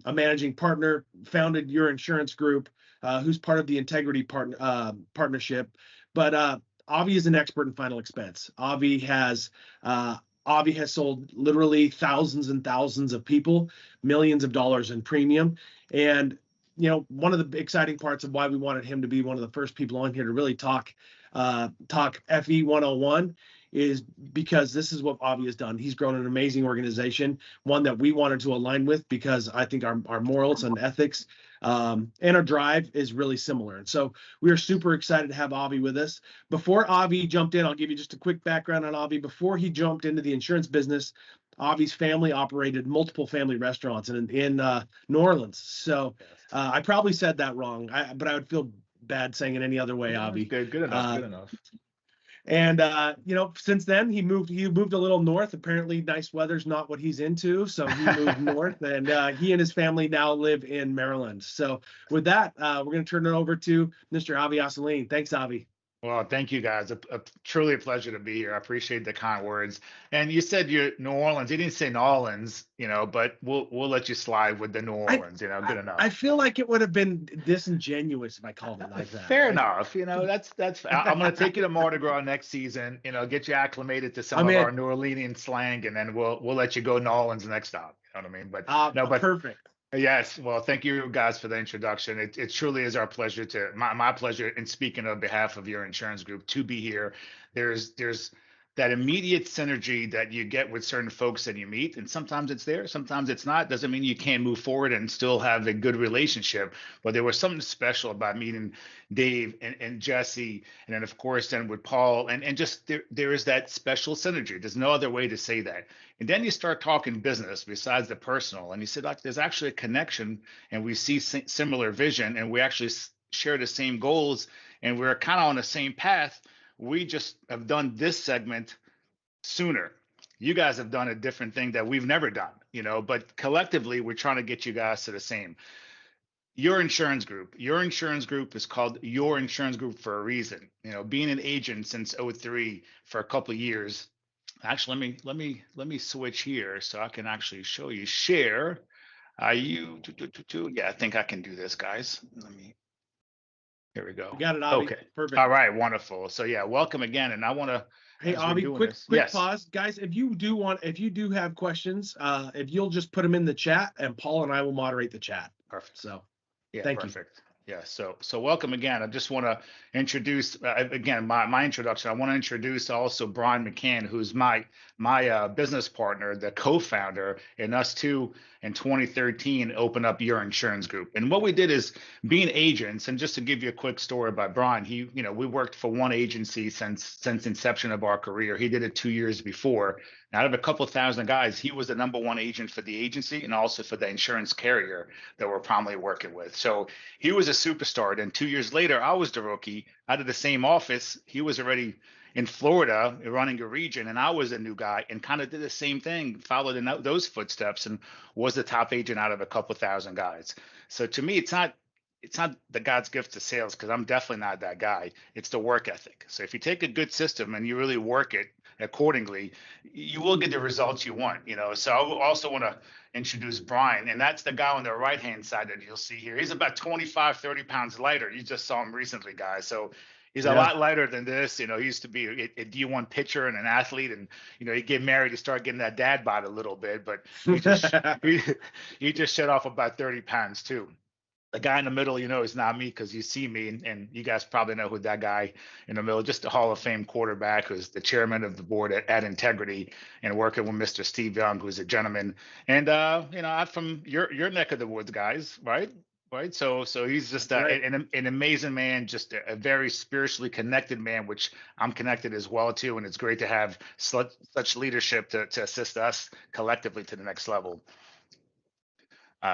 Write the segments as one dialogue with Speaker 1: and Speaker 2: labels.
Speaker 1: a managing partner, founded Your Insurance Group, who's part of the Integrity Partnership. But Avi is an expert in final expense. Avi has sold literally thousands and thousands of people, millions of dollars in premium. And one of the exciting parts of why we wanted him to be one of the first people on here to really talk FE 101 is because this is what Avi has done. He's grown an amazing organization, one that we wanted to align with because I think our morals and ethics and our drive is really similar. And so we are super excited to have Avi with us. Before Avi jumped in, I'll give you just a quick background on Avi. Before he jumped into the insurance business, Avi's family operated multiple family restaurants in New Orleans. So I probably said that wrong, but I would feel bad saying it any other way, Avi.
Speaker 2: Good enough. Good enough.
Speaker 1: And since then he moved a little north. Apparently nice weather's not what he's into, so he moved north, and he and his family now live in Maryland. So with that, we're going to turn it over to Mr. Avi Asseline. Thanks, Avi.
Speaker 2: Well, thank you guys. Truly a pleasure to be here. I appreciate the kind words. And you said you're New Orleans. You didn't say New Orleans, but we'll let you slide with the New Orleans. Good enough.
Speaker 1: I feel like it would have been disingenuous if I called it like that.
Speaker 2: Fair enough. That's. I'm going to take you to Mardi Gras next season. Get you acclimated to some of our New Orleanian slang, and then we'll let you go New Orleans next stop. You know what I mean? But
Speaker 1: perfect.
Speaker 2: Yes. Well, thank you guys for the introduction. It truly is our pleasure my pleasure in speaking on behalf of Your Insurance Group to be here. There's that immediate synergy that you get with certain folks that you meet, and sometimes it's there, sometimes it's not. Doesn't mean you can't move forward and still have a good relationship. But there was something special about meeting Dave and Jesse, and then of course then with Paul, and just there is that special synergy. There's no other way to say that. And then you start talking business besides the personal, and you said, like, there's actually a connection, and we see similar vision, and we actually share the same goals, and we're kind of on the same path. We just have done this segment sooner. You guys have done a different thing that we've never done, but collectively, we're trying to get you guys to the same. Your Insurance Group. Your Insurance Group is called Your Insurance Group for a reason. Being an agent since 2003 for a couple of years. Actually, let me switch here so I can actually show you. Share. Yeah, I think I can do this, guys. Here we go.
Speaker 1: You got it, Avi.
Speaker 2: Okay.
Speaker 1: Perfect.
Speaker 2: All right. Wonderful. So yeah, welcome again. And I want to.
Speaker 1: Hey, Avi, quick yes. Pause, guys. If you do have questions, if you'll just put them in the chat, and Paul and I will moderate the chat.
Speaker 2: Perfect.
Speaker 1: So,
Speaker 2: yeah,
Speaker 1: thank
Speaker 2: perfect. You. Yeah. So welcome again. I just want to introduce again my introduction. I want to introduce also Brian McCann, who's my business partner, the co-founder, and us two in 2013 opened up Your Insurance Group. And what we did is being agents, and just to give you a quick story about Brian, we worked for one agency since inception of our career. He did it 2 years before. Out of a couple thousand guys, he was the number one agent for the agency and also for the insurance carrier that we're primarily working with. So he was a superstar. And 2 years later, I was the rookie out of the same office. He was already in Florida running a region, and I was a new guy and kind of did the same thing, followed in those footsteps, and was the top agent out of a couple thousand guys. So to me, it's not the God's gift to sales, because I'm definitely not that guy. It's the work ethic. So if you take a good system and you really work it accordingly, you will get the results you want. So I also want to introduce Brian, and that's the guy on the right hand side that you'll see here. He's about 25-30 pounds lighter. You just saw him recently, guys. So he's a lot lighter than this. He used to be a D1 pitcher and an athlete, and he get married to start getting that dad bod a little bit, but he just shed off about 30 pounds too. The guy in the middle, is not me, because you see me, and you guys probably know who that guy in the middle, just a Hall of Fame quarterback who's the chairman of the board at Integrity, and working with Mr. Steve Young, who's a gentleman. And I'm from your neck of the woods, guys, right? Right. So he's just an amazing man, just a very spiritually connected man, which I'm connected as well too. And it's great to have such leadership to assist us collectively to the next level.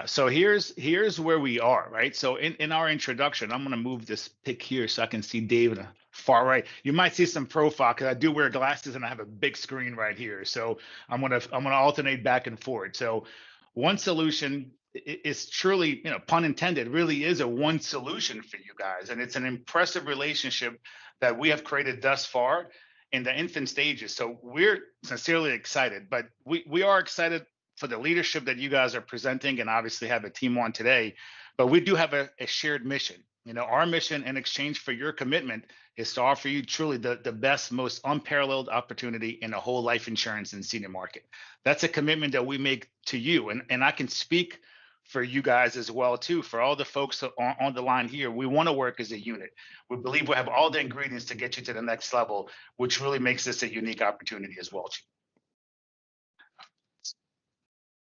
Speaker 2: So here's where we are, right? So in our introduction, I'm going to move this pic here so I can see Dave in the far right. You might see some profile, because I do wear glasses and I have a big screen right here. So I'm gonna alternate back and forth. So one solution is truly, pun intended, really is a one solution for you guys, and it's an impressive relationship that we have created thus far in the infant stages. So we're sincerely excited, but we are excited for the leadership that you guys are presenting, and obviously have a team on today. But we do have a shared mission. Our mission in exchange for your commitment is to offer you truly the best, most unparalleled opportunity in the whole life insurance and senior market. That's a commitment that we make to you. And I can speak for you guys as well too. For all the folks on the line here, we want to work as a unit. We believe we have all the ingredients to get you to the next level, which really makes this a unique opportunity as well.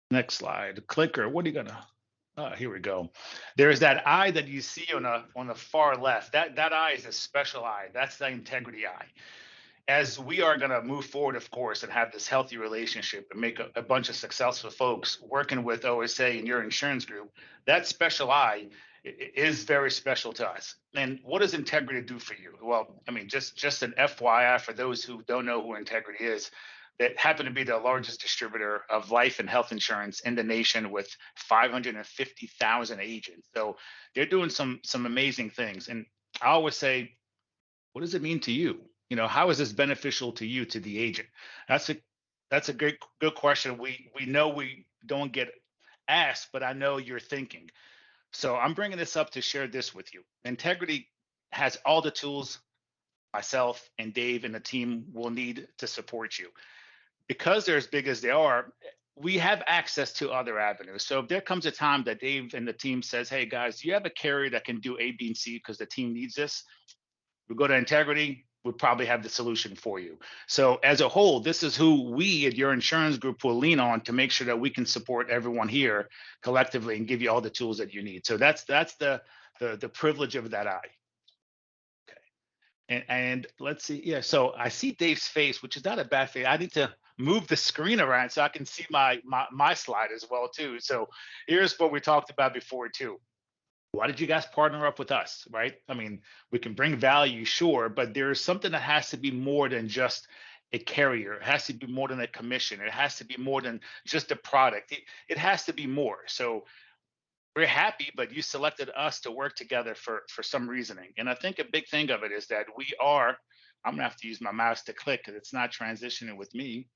Speaker 2: Next slide. Clicker. What are you gonna? Here we go. There's that eye that you see on the far left. That eye is a special eye. That's the integrity eye. As we are going to move forward, of course, and have this healthy relationship and make a bunch of successful folks working with OSA and your insurance group, that special eye is very special to us. And what does integrity do for you? Well, I mean, just an FYI for those who don't know who integrity is, that happen to be the largest distributor of life and health insurance in the nation with 550,000 agents. So they're doing some amazing things. And I always say, what does it mean to you? How is this beneficial to you, to the agent? That's a good question. We know we don't get asked, but I know you're thinking. So I'm bringing this up to share this with you. Integrity has all the tools myself and Dave and the team will need to support you. Because they're as big as they are, we have access to other avenues. So if there comes a time that Dave and the team says, hey guys, do you have a carrier that can do A, B, and C because the team needs this? We go to Integrity, we probably have the solution for you. So as a whole, this is who we at your insurance group will lean on to make sure that we can support everyone here collectively and give you all the tools that you need. So that's the privilege of that eye. Okay. And let's see. Yeah. So I see Dave's face, which is not a bad face. I need to move the screen around so I can see my slide as well too. So here's what we talked about before too. Why did you guys partner up with us, right? I mean, we can bring value, sure, but there's something that has to be more than just a carrier. It has to be more than a commission. It has to be more than just a product. It has to be more. So we're happy, but you selected us to work together for some reasoning. And I think a big thing of it is that I'm gonna have to use my mouse to click because it's not transitioning with me.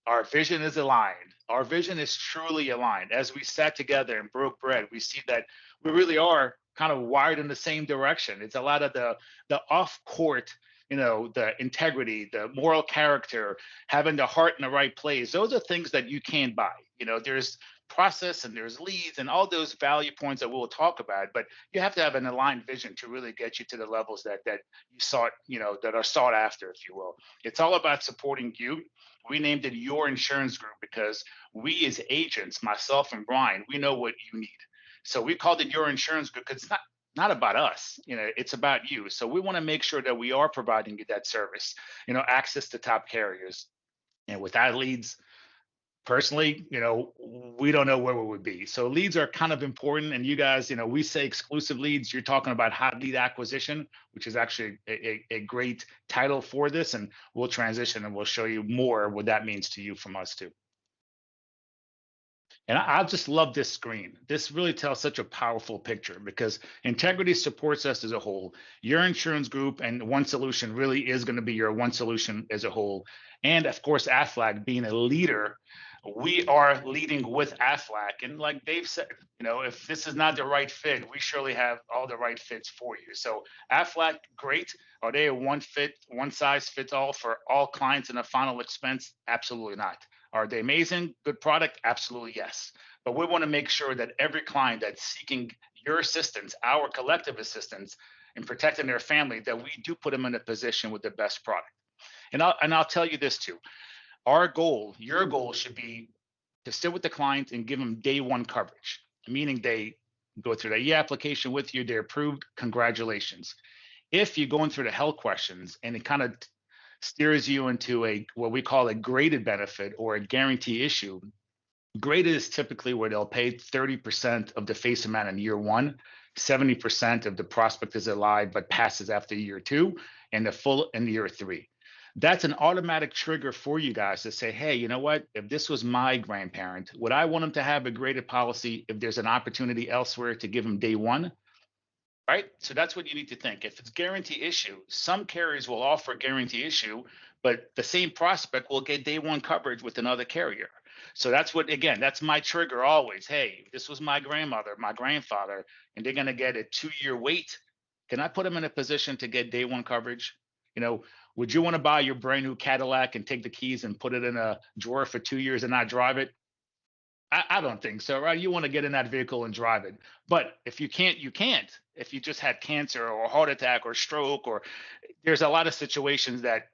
Speaker 2: Our vision is aligned. Our vision is truly aligned. As we sat together and broke bread, we see that we really are kind of wired in the same direction. It's a lot of the off-court, the integrity, the moral character, having the heart in the right place. Those are things that you can't buy. There's process and there's leads and all those value points that we'll talk about, but you have to have an aligned vision to really get you to the levels that you sought, that are sought after, if you will. It's all about supporting you. We named it Your Insurance Group because we as agents, myself and Brian, we know what you need. So we called it Your Insurance Group because it's not about us, it's about you. So we want to make sure that we are providing you that service, access to top carriers. And without leads, personally, we don't know where we would be. So leads are kind of important. And you guys, we say exclusive leads, you're talking about hot lead acquisition, which is actually a great title for this. And we'll transition and we'll show you more what that means to you from us too. And I just love this screen. This really tells such a powerful picture because integrity supports us as a whole. Your insurance group and One Solution really is going to be your One Solution as a whole. And of course, Aflac being a leader, we are leading with Aflac. And like Dave said, if this is not the right fit, we surely have all the right fits for you. So Aflac, great. Are they a one size fits all for all clients in a final expense? Absolutely not. Are they amazing? Good product? Absolutely yes. But we want to make sure that every client that's seeking your assistance, our collective assistance in protecting their family, that we do put them in a position with the best product. And I'll tell you this too. Our goal, your goal should be to sit with the client and give them day one coverage, meaning they go through the e-application with you, they're approved, congratulations. If you're going through the health questions and it kind of steers you into what we call a graded benefit or a guarantee issue. Graded is typically where they'll pay 30% of the face amount in year one, 70% of the prospect is alive but passes after year two, and the full in year three. That's an automatic trigger for you guys to say, hey, you know what? If this was my grandparent, would I want them to have a graded policy if there's an opportunity elsewhere to give them day one? Right? So that's what you need to think. If it's guarantee issue, some carriers will offer guarantee issue, but the same prospect will get day one coverage with another carrier. So that's what, again, that's my trigger always. Hey, this was my grandmother, my grandfather, and they're going to get a 2-year wait. Can I put them in a position to get day one coverage? You know, would you want to buy your brand new Cadillac and take the keys and put it in a drawer for 2 years and not drive it? I don't think so, right? You want to get in that vehicle and drive it. But if you can't, you can't. If you just had cancer or a heart attack or stroke, or there's a lot of situations that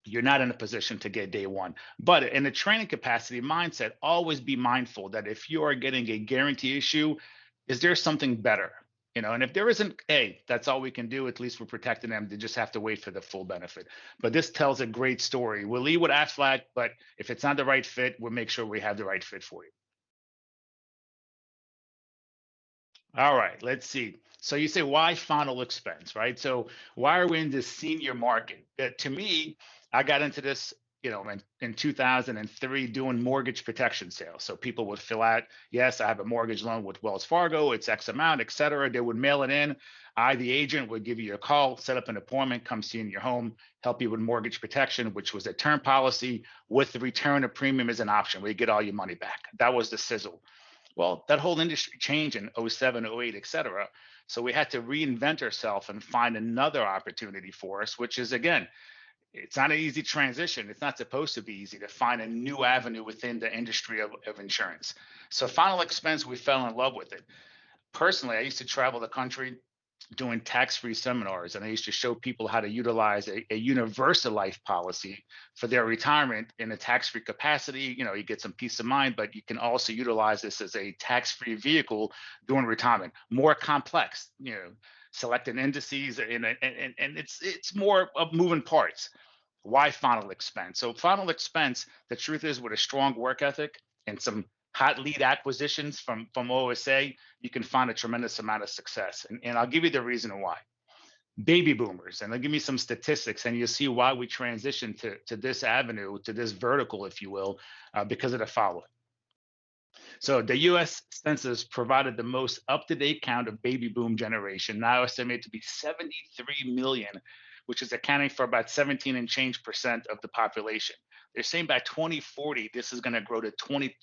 Speaker 2: you're not in a position to get day one. But in the training capacity mindset, always be mindful that if you are getting a guarantee issue, is there something better? And if there isn't, hey, that's all we can do. At least we're protecting them. They just have to wait for the full benefit. But this tells a great story. We'll leave with Aflac, but if it's not the right fit, we'll make sure we have the right fit for you. All right, let's see. So you say, why final expense, right? So why are we in this senior market? To me, I got into this, in 2003 doing mortgage protection sales. So people would fill out, yes, I have a mortgage loan with Wells Fargo, it's X amount, et cetera. They would mail it in. I, the agent, would give you a call, set up an appointment, come see you in your home, help you with mortgage protection, which was a term policy with the return of premium as an option where you get all your money back. That was the sizzle. Well, that whole industry changed in '07, '08, et cetera. So we had to reinvent ourselves and find another opportunity for us, which is, again, it's not an easy transition. It's not supposed to be easy to find a new avenue within the industry of insurance. So final expense, we fell in love with it. Personally, I used to travel the country doing tax-free seminars, and I used to show people how to utilize a universal life policy for their retirement in a tax-free capacity. You get some peace of mind, but you can also utilize this as a tax-free vehicle during retirement. More complex, selecting indices, and it's more of moving parts. Why final expense? So final expense, the truth is, with a strong work ethic and some hot lead acquisitions from OSA, you can find a tremendous amount of success. And I'll give you the reason why. Baby boomers, and I'll give you some statistics, and you'll see why we transitioned to this avenue, to this vertical, if you will, because of the following. So the U.S. Census provided the most up-to-date count of baby boom generation, now estimated to be 73 million, which is accounting for about 17 and change percent of the population. They're saying by 2040, this is going to grow to 22%.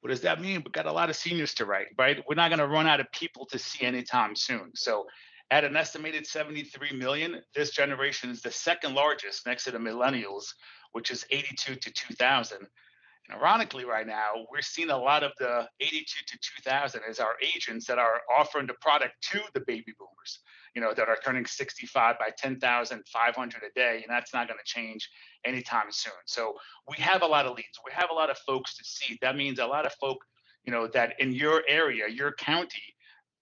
Speaker 2: What does that mean? We've got a lot of seniors to write, right? We're not going to run out of people to see anytime soon. So at an estimated 73 million, this generation is the second largest next to the millennials, which is 82 to 2000. And ironically, right now, we're seeing a lot of the 82 to 2000 as our agents that are offering the product to the baby boomers, that are turning 65 by 10,500 a day. And that's not going to change anytime soon. So we have a lot of leads. We have a lot of folks to see. That means a lot of folk, that in your area, your county,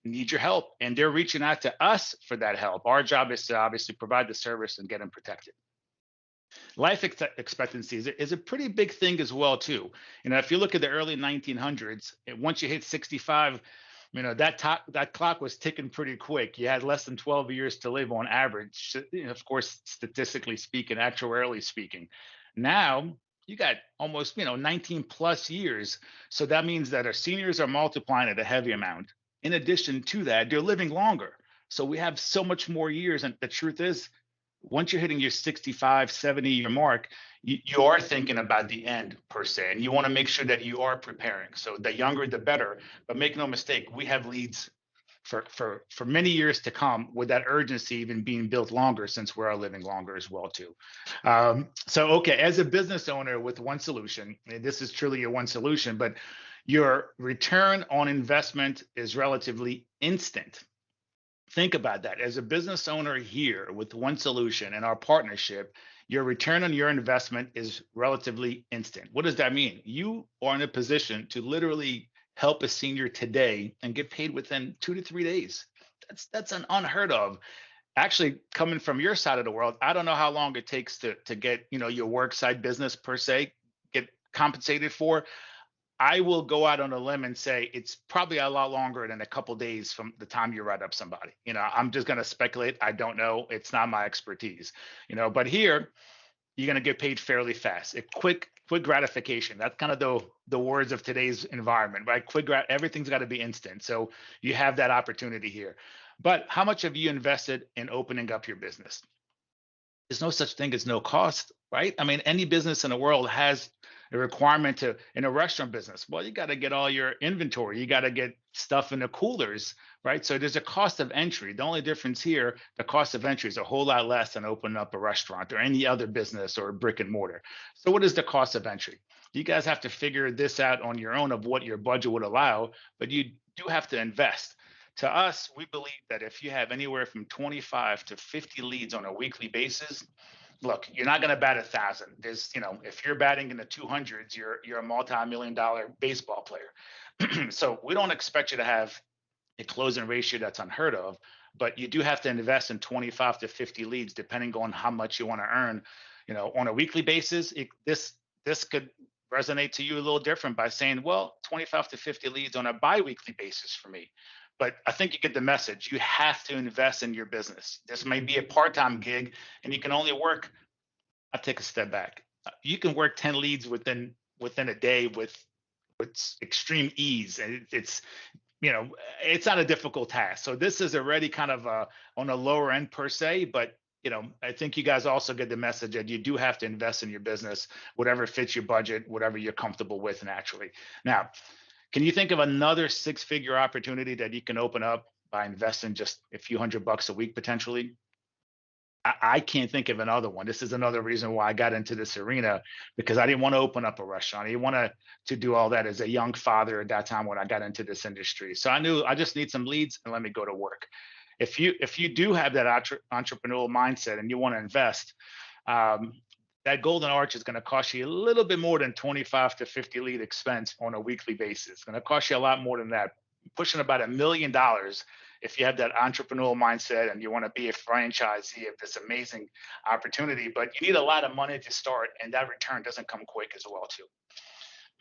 Speaker 2: need your help. And they're reaching out to us for that help. Our job is to obviously provide the service and get them protected. Life expectancy is a pretty big thing as well too. If you look at the early 1900s, once you hit 65, that clock was ticking pretty quick. You had less than 12 years to live on average, of course, statistically speaking, actuarially speaking. Now you got almost 19 plus years. So that means that our seniors are multiplying at a heavy amount. In addition to that, they're living longer. So we have so much more years. And the truth is, once you're hitting your 65, 70-year mark, you are thinking about the end per se, and you want to make sure that you are preparing. So the younger, the better. But make no mistake, we have leads for many years to come, with that urgency even being built longer, since we are living longer as well too. So okay, as a business owner with one solution, and this is truly your one solution, but your return on investment is relatively instant. Think about that. As a business owner here with one solution and our partnership, your return on your investment is relatively instant. What does that mean? You are in a position to literally help a senior today and get paid within 2 to 3 days. That's an unheard of. Actually, coming from your side of the world, I don't know how long it takes to get your work side business per se get compensated for. I will go out on a limb and say it's probably a lot longer than a couple days from the time you write up somebody. I'm just going to speculate. I don't know. It's not my expertise. But here you're going to get paid fairly fast. A quick gratification. That's kind of the words of today's environment, right? Everything's got to be instant. So you have that opportunity here. But how much have you invested in opening up your business? there's no such thing as no cost, right? I mean, any business in the world has a requirement to, in a restaurant business. Well, you got to get all your inventory, you got to get stuff in the coolers, right? So there's a cost of entry. The only difference here, the cost of entry is a whole lot less than opening up a restaurant or any other business or brick and mortar. So what is the cost of entry? You guys have to figure this out on your own of what your budget would allow, but you do have to invest. To us, we believe that if you have anywhere from 25 to 50 leads on a weekly basis, look, you're not going to bat 1,000. There's, if you're batting in the 200s, you're a multi-million dollar baseball player. So we don't expect you to have a closing ratio that's unheard of, but you do have to invest in 25 to 50 leads, depending on how much you want to earn. On a weekly basis, this could resonate to you a little different by saying, well, 25 to 50 leads on a bi-weekly basis for me. But I think you get the message. You have to invest in your business. This may be a part-time gig, and you can only work. I'll take a step back. You can work 10 leads within a day with extreme ease, and it's not a difficult task. So this is already kind of on a lower end per se, but I think you guys also get the message that you do have to invest in your business, whatever fits your budget, whatever you're comfortable with naturally. Now, can you think of another six-figure opportunity that you can open up by investing just a few $100 a week potentially? I can't think of another one. This is another reason why I got into this arena, because I didn't want to open up a restaurant. I didn't want to do all that as a young father at that time when I got into this industry. So I knew I just need some leads and let me go to work. If you do have that entrepreneurial mindset and you want to invest, that golden arch is going to cost you a little bit more than 25 to 50 lead expense on a weekly basis. It's going to cost you a lot more than that, pushing about $1 million if you have that entrepreneurial mindset and you want to be a franchisee of this amazing opportunity. But you need a lot of money to start, and that return doesn't come quick as well too.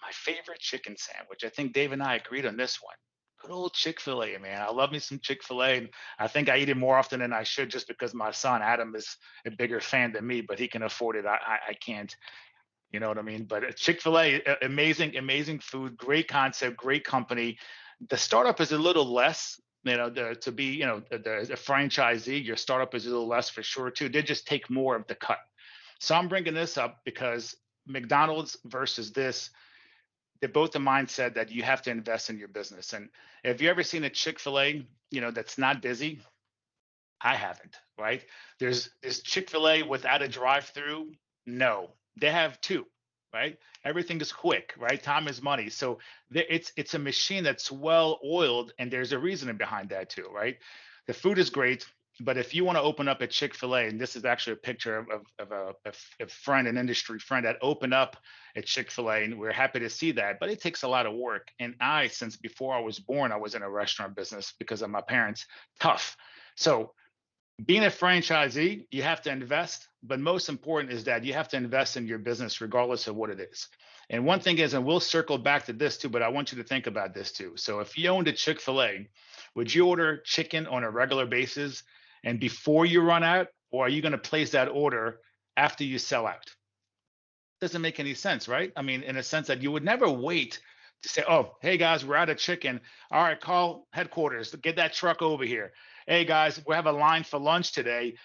Speaker 2: My favorite chicken sandwich. I think Dave and I agreed on this one. Good old Chick-fil-A, man. I love me some Chick-fil-A. I think I eat it more often than I should just because my son Adam is a bigger fan than me, but he can afford it. I can't. You know what I mean? But Chick-fil-A, amazing food, great concept, great company. The startup is a little less, to be, the franchisee, your startup is a little less for sure too. They just take more of the cut. So I'm bringing this up because McDonald's versus this, they're both the mindset that you have to invest in your business. And have you ever seen a Chick-fil-A, that's not busy? I haven't, right? There's Chick-fil-A without a drive-through? No, they have two, right? Everything is quick, right? Time is money. So it's a machine that's well oiled, and there's a reasoning behind that too, right? The food is great, but if you want to open up a Chick-fil-A, and this is actually a picture of a friend, an industry friend that opened up a Chick-fil-A, and we're happy to see that, but it takes a lot of work. And since before I was born, I was in a restaurant business because of my parents. Tough. So being a franchisee, you have to invest, but most important is that you have to invest in your business regardless of what it is. And one thing is, and we'll circle back to this too, but I want you to think about this too. So if you owned a Chick-fil-A, would you order chicken on a regular basis and before you run out, or are you going to place that order after you sell out? Doesn't make any sense, right? I mean, in a sense that you would never wait to say, oh, hey guys, we're out of chicken. All right, call headquarters, get that truck over here. Hey guys, we have a line for lunch today.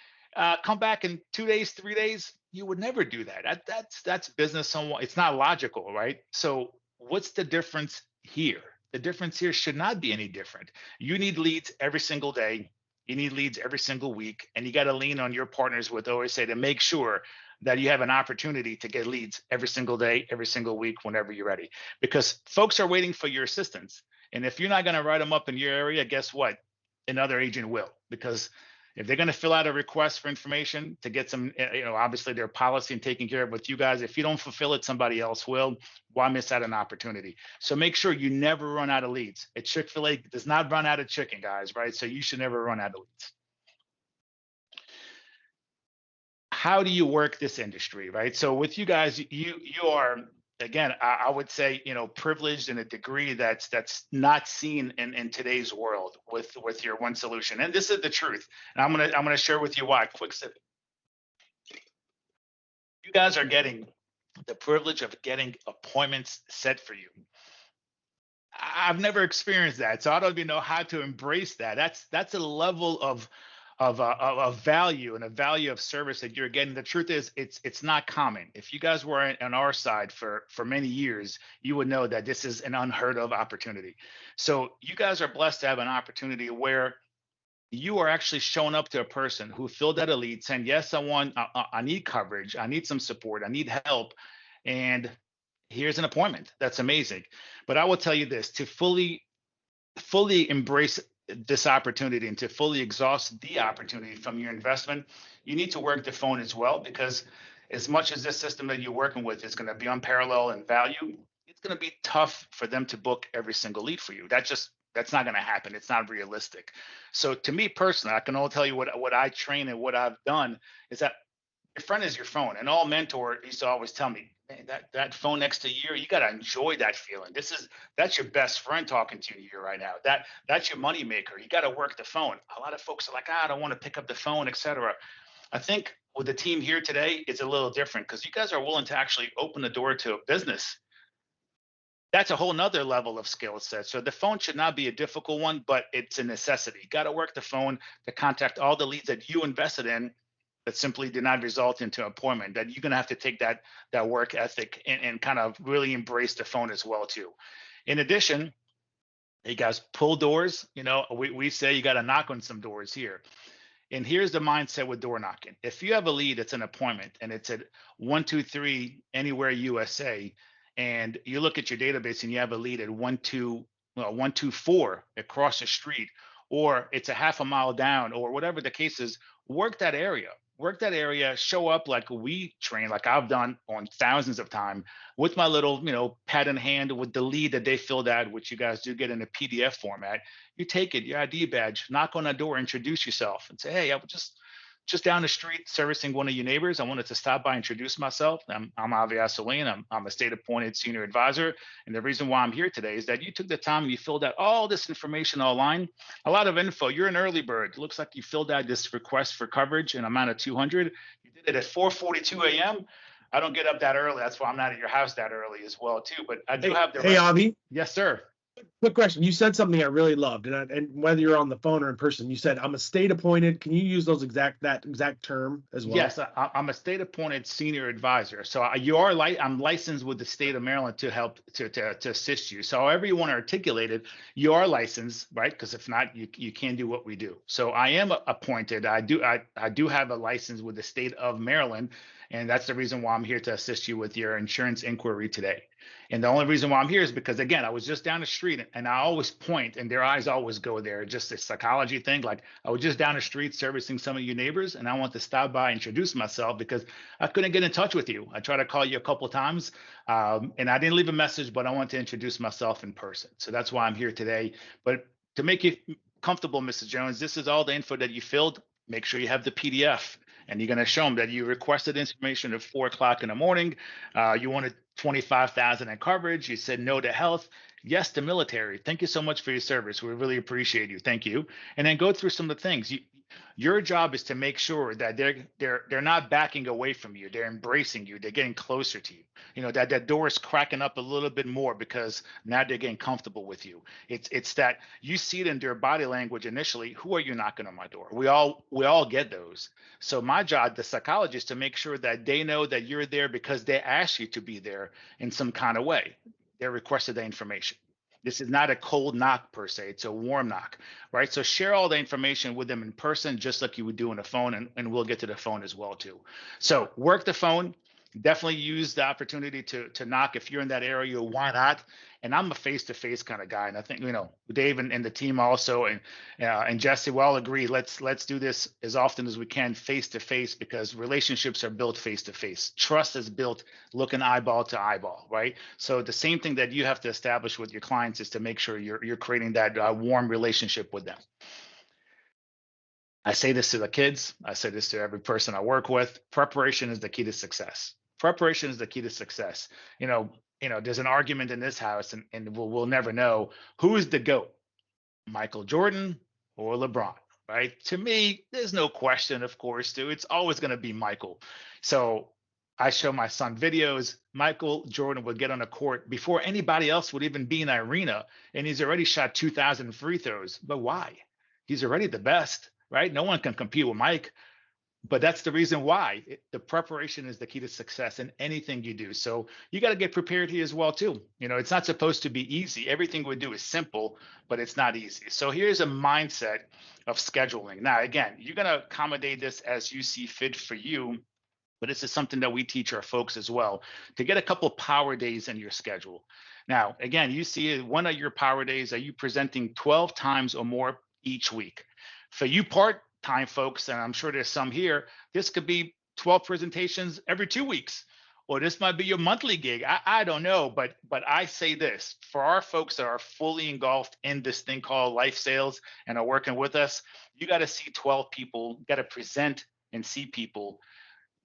Speaker 2: Come back in 2 days, 3 days. You would never do that. That's business. It's not logical, right? So what's the difference here? The difference here should not be any different. You need leads every single day. You need leads every single week, and you got to lean on your partners with OSA to make sure that you have an opportunity to get leads every single day, every single week, whenever you're ready. Because folks are waiting for your assistance. And if you're not going to write them up in your area, guess what? Another agent will. Because if they're going to fill out a request for information to get some, obviously their policy and taking care of with you guys, if you don't fulfill it, somebody else will. Why miss out on an opportunity? So make sure you never run out of leads. A Chick-fil-A does not run out of chicken, guys, right? So you should never run out of leads. How do you work this industry, right? So with you guys, you are, again, I would say, privileged in a degree that's not seen in today's world with your one solution. And this is the truth. And I'm gonna share with you why. Quick sip. You guys are getting the privilege of getting appointments set for you. I've never experienced that, so I don't even know how to embrace that. That's a level of of value and a value of service that you're getting. The truth is, it's not common. If you guys were on our side for many years, you would know that this is an unheard of opportunity. So you guys are blessed to have an opportunity where you are actually showing up to a person who filled out a lead saying, yes, I need coverage, I need some support, I need help, and here's an appointment. That's amazing. But I will tell you this: to fully embrace this opportunity and to fully exhaust the opportunity from your investment, you need to work the phone as well, because as much as this system that you're working with is going to be unparalleled in value, it's going to be tough for them to book every single lead for you. That's not going to happen. It's not realistic. So to me personally, I can only tell you what I train and what I've done is that your friend is your phone. And all mentor used to always tell me, man, that phone next to you got to enjoy that feeling. That's your best friend talking to you right now. That's your money maker. You got to work the phone. A lot of folks are like, I don't want to pick up the phone, etc. I think with the team here today, it's a little different because you guys are willing to actually open the door to a business. That's a whole nother level of skill set. So the phone should not be a difficult one, but it's a necessity. You got to work the phone to contact all the leads that you invested in that simply did not result into an appointment. That you're gonna have to take that work ethic and kind of really embrace the phone as well too. In addition, you guys pull doors. We say you got to knock on some doors here. And here's the mindset with door knocking. If you have a lead, it's an appointment, and it's at 123 Anywhere USA, and you look at your database and you have a lead at 124 across the street, or it's a half a mile down, or whatever the case is, work that area. Work that area, show up like we train, like I've done on thousands of time, with my little, pad in hand with the lead that they filled out, which you guys do get in a PDF format. You take it, your ID badge, knock on that door, introduce yourself, and say, hey, I was just down the street servicing one of your neighbors. I wanted to stop by, introduce myself. I'm Avi Asselin. I'm a state appointed senior advisor. And the reason why I'm here today is that you took the time and you filled out all this information online, a lot of info. You're an early bird. It looks like you filled out this request for coverage in amount of 200. You did it at 4:42 a.m. I don't get up that early. That's why I'm not at your house that early as well too. But I do have the
Speaker 1: Hey, Avi.
Speaker 2: Yes, sir.
Speaker 1: Quick question. You said something I really loved, and whether you're on the phone or in person, you said I'm a state appointed. Can you use that exact term as well?
Speaker 2: Yes, I'm a state appointed senior advisor. So I'm licensed with the state of Maryland to help to assist you. So however you want to articulate it, you are licensed, right? Because if not, you can't do what we do. So I am appointed. I do have a license with the state of Maryland, and that's the reason why I'm here to assist you with your insurance inquiry today. And the only reason why I'm here is because, again, I was just down the street, and I always point and their eyes always go there. Just a psychology thing. Like, I was just down the street servicing some of your neighbors, and I want to stop by, introduce myself, because I couldn't get in touch with you. I tried to call you a couple of times, and I didn't leave a message, but I want to introduce myself in person. So that's why I'm here today. But to make you comfortable, Mrs. Jones, this is all the info that you filled. Make sure you have the PDF. And you're going to show them that you requested information at 4 o'clock in the morning. You wanted 25,000 in coverage. You said no to health, yes to military. Thank you so much for your service. We really appreciate you. Thank you. And then go through some of the things. Your job is to make sure that they're not backing away from you. They're embracing you. They're getting closer to you. That door is cracking up a little bit more because now they're getting comfortable with you. It's that you see it in their body language initially. Who are you knocking on my door? We all get those. So my job, the psychologist, to make sure that they know that you're there because they asked you to be there in some kind of way. They requested the information. This is not a cold knock per se. It's a warm knock, right? So share all the information with them in person, just like you would do on the phone, and we'll get to the phone as well too. So work the phone. Definitely use the opportunity to knock if you're in that area. Why not? And I'm a face-to-face kind of guy, and I think Dave and the team also, and Jesse, we all agree. Let's do this as often as we can face-to-face, because relationships are built face-to-face. Trust is built looking eyeball to eyeball, right? So the same thing that you have to establish with your clients is to make sure you're creating that warm relationship with them. I say this to the kids. I say this to every person I work with. Preparation is the key to success. Preparation is the key to success. There's an argument in this house, and we'll never know who is the GOAT, Michael Jordan or LeBron, right? To me, there's no question, of course, too. It's always going to be Michael. So I show my son videos. Michael Jordan would get on a court before anybody else would even be in the arena, and he's already shot 2,000 free throws. But why? He's already the best. right? No one can compete with Mike. But that's the reason why the preparation is the key to success in anything you do. So you got to get prepared here as well too. It's not supposed to be easy. Everything we do is simple, but it's not easy. So here's a mindset of scheduling. Now, again, you're going to accommodate this as you see fit for you, but this is something that we teach our folks as well, to get a couple of power days in your schedule. Now, again, you see one of your power days, are you presenting 12 times or more each week? For you part-time folks, and I'm sure there's some here, this could be 12 presentations every 2 weeks, or this might be your monthly gig. I don't know, but I say this, for our folks that are fully engulfed in this thing called life sales and are working with us, you got to see 12 people, got to present and see people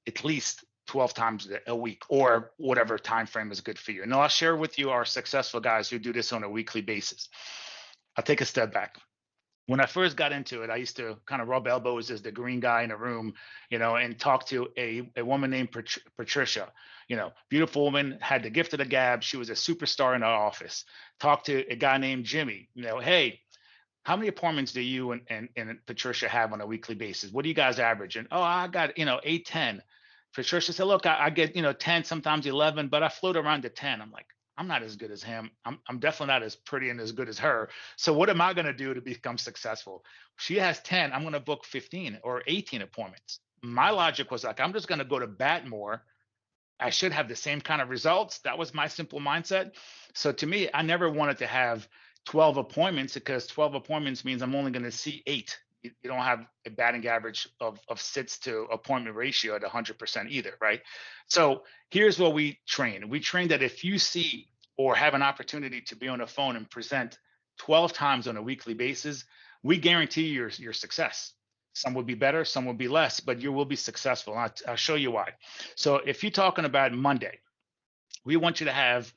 Speaker 2: at least 12 times a week, or whatever time frame is good for you. And I'll share with you our successful guys who do this on a weekly basis. I'll take a step back. When I first got into it, I used to kind of rub elbows as the green guy in the room, and talk to a woman named Patricia, beautiful woman, had the gift of the gab. She was a superstar in our office. Talked to a guy named Jimmy, hey, how many appointments do you and Patricia have on a weekly basis? What do you guys average? And, oh, I got, 8, 10. Patricia said, look, I get, 10, sometimes 11, but I float around to 10. I'm like, I'm not as good as him. I'm definitely not as pretty and as good as her. So what am I going to do to become successful? She has 10. I'm going to book 15 or 18 appointments. My logic was like, I'm just going to go to bat more. I should have the same kind of results. That was my simple mindset. So to me, I never wanted to have 12 appointments, because 12 appointments means I'm only going to see 8. You don't have a batting average of sits to appointment ratio at 100% either, right? So here's what we train. We train that if you see or have an opportunity to be on the phone and present 12 times on a weekly basis, we guarantee your success. Some will be better, some will be less, but you will be successful. I'll show you why. So if you're talking about Monday, we want you to have,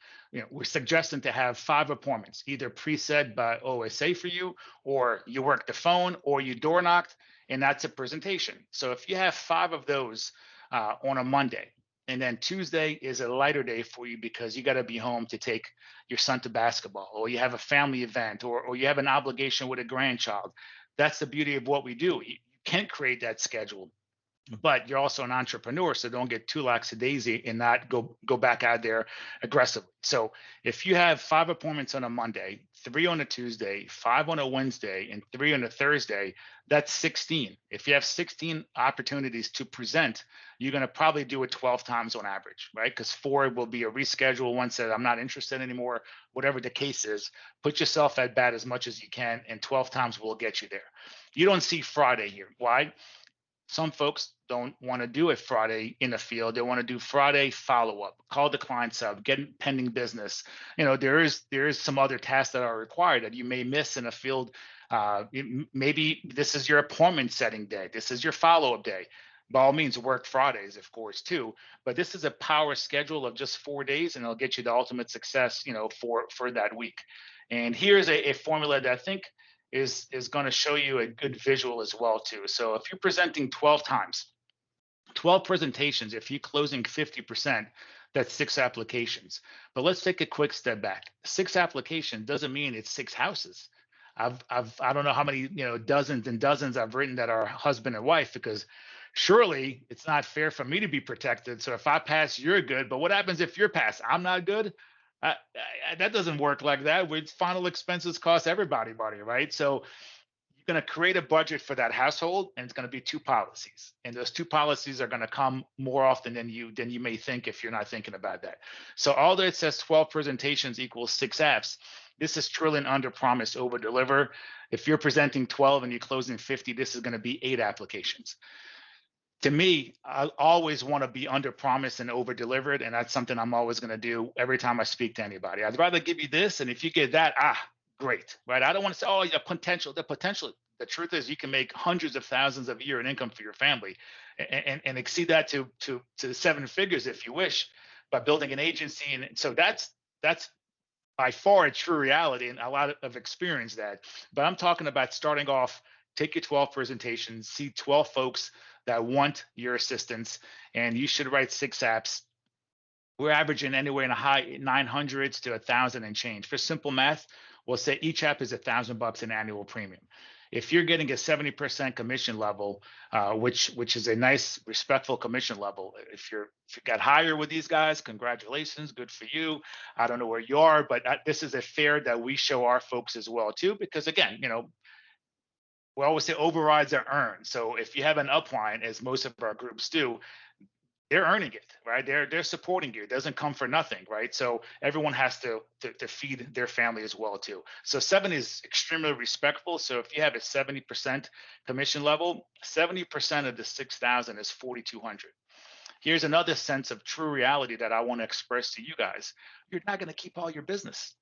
Speaker 2: we're suggesting to have 5 appointments, either preset by OSA for you, or you work the phone, or you door knocked, and that's a presentation. So if you have 5 of those on a Monday, and then Tuesday is a lighter day for you because you got to be home to take your son to basketball, or you have a family event, or you have an obligation with a grandchild. That's the beauty of what we do. You can create that schedule, but you're also an entrepreneur, so don't get too lackadaisy and not go back out there aggressively. So if you have 5 appointments on a Monday, 3 on a Tuesday, 5 on a Wednesday, and 3 on a Thursday, that's 16. If you have 16 opportunities to present, you're going to probably do it 12 times on average, right? Because 4 will be a reschedule. One said, I'm not interested anymore, whatever the case is. Put yourself at bat as much as you can, and 12 times will get you there. You don't see Friday here. Why? Some folks don't want to do it Friday in the field. They want to do Friday follow-up, call the clients up, get pending business. There is some other tasks that are required that you may miss in a field. Maybe this is your appointment setting day. This is your follow-up day. By all means, work Fridays, of course, too. But this is a power schedule of just 4 days, and it'll get you the ultimate success, for that week. And here's a formula that I think is going to show you a good visual as well too. So if you're presenting 12 times, 12 presentations, if you're closing 50%, that's 6 applications. But let's take a quick step back. 6 applications doesn't mean it's 6 houses. I don't know how many, dozens and dozens I've written that are husband and wife, because surely it's not fair for me to be protected. So if I pass, you're good. But what happens if you're passed? I'm not good. That doesn't work like that. With final expenses cost everybody money, right? So you're going to create a budget for that household, and it's going to be 2 policies, and those 2 policies are going to come more often than you may think if you're not thinking about that. So although it says 12 presentations equals 6 apps, this is truly an under promise, over deliver. If you're presenting 12 and you're closing 50, this is going to be 8 applications. To me, I always want to be under promise and over delivered. And that's something I'm always going to do every time I speak to anybody. I'd rather give you this. And if you get that, great, right? I don't want to say, oh, the potential. The truth is you can make hundreds of thousands a year in income for your family, and exceed that to 7 figures if you wish, by building an agency. And so that's by far a true reality, and a lot of experience that. But I'm talking about starting off, take your 12 presentations, see 12 folks that want your assistance, and you should write 6 apps. We're averaging anywhere in the high 900s to 1,000 and change. For simple math, we'll say each app is $1,000 in annual premium. If you're getting a 70% commission level, which is a nice, respectful commission level, if you got higher with these guys, congratulations, good for you. I don't know where you are, but this is a fair that we show our folks as well too, because again, we always say overrides are earned. So if you have an upline, as most of our groups do, they're earning it, right? They're supporting you. It doesn't come for nothing, right? So everyone has to feed their family as well too. So 7 is extremely respectful. So if you have a 70% commission level, 70% of the 6,000 is 4,200. Here's another sense of true reality that I want to express to you guys. You're not going to keep all your business.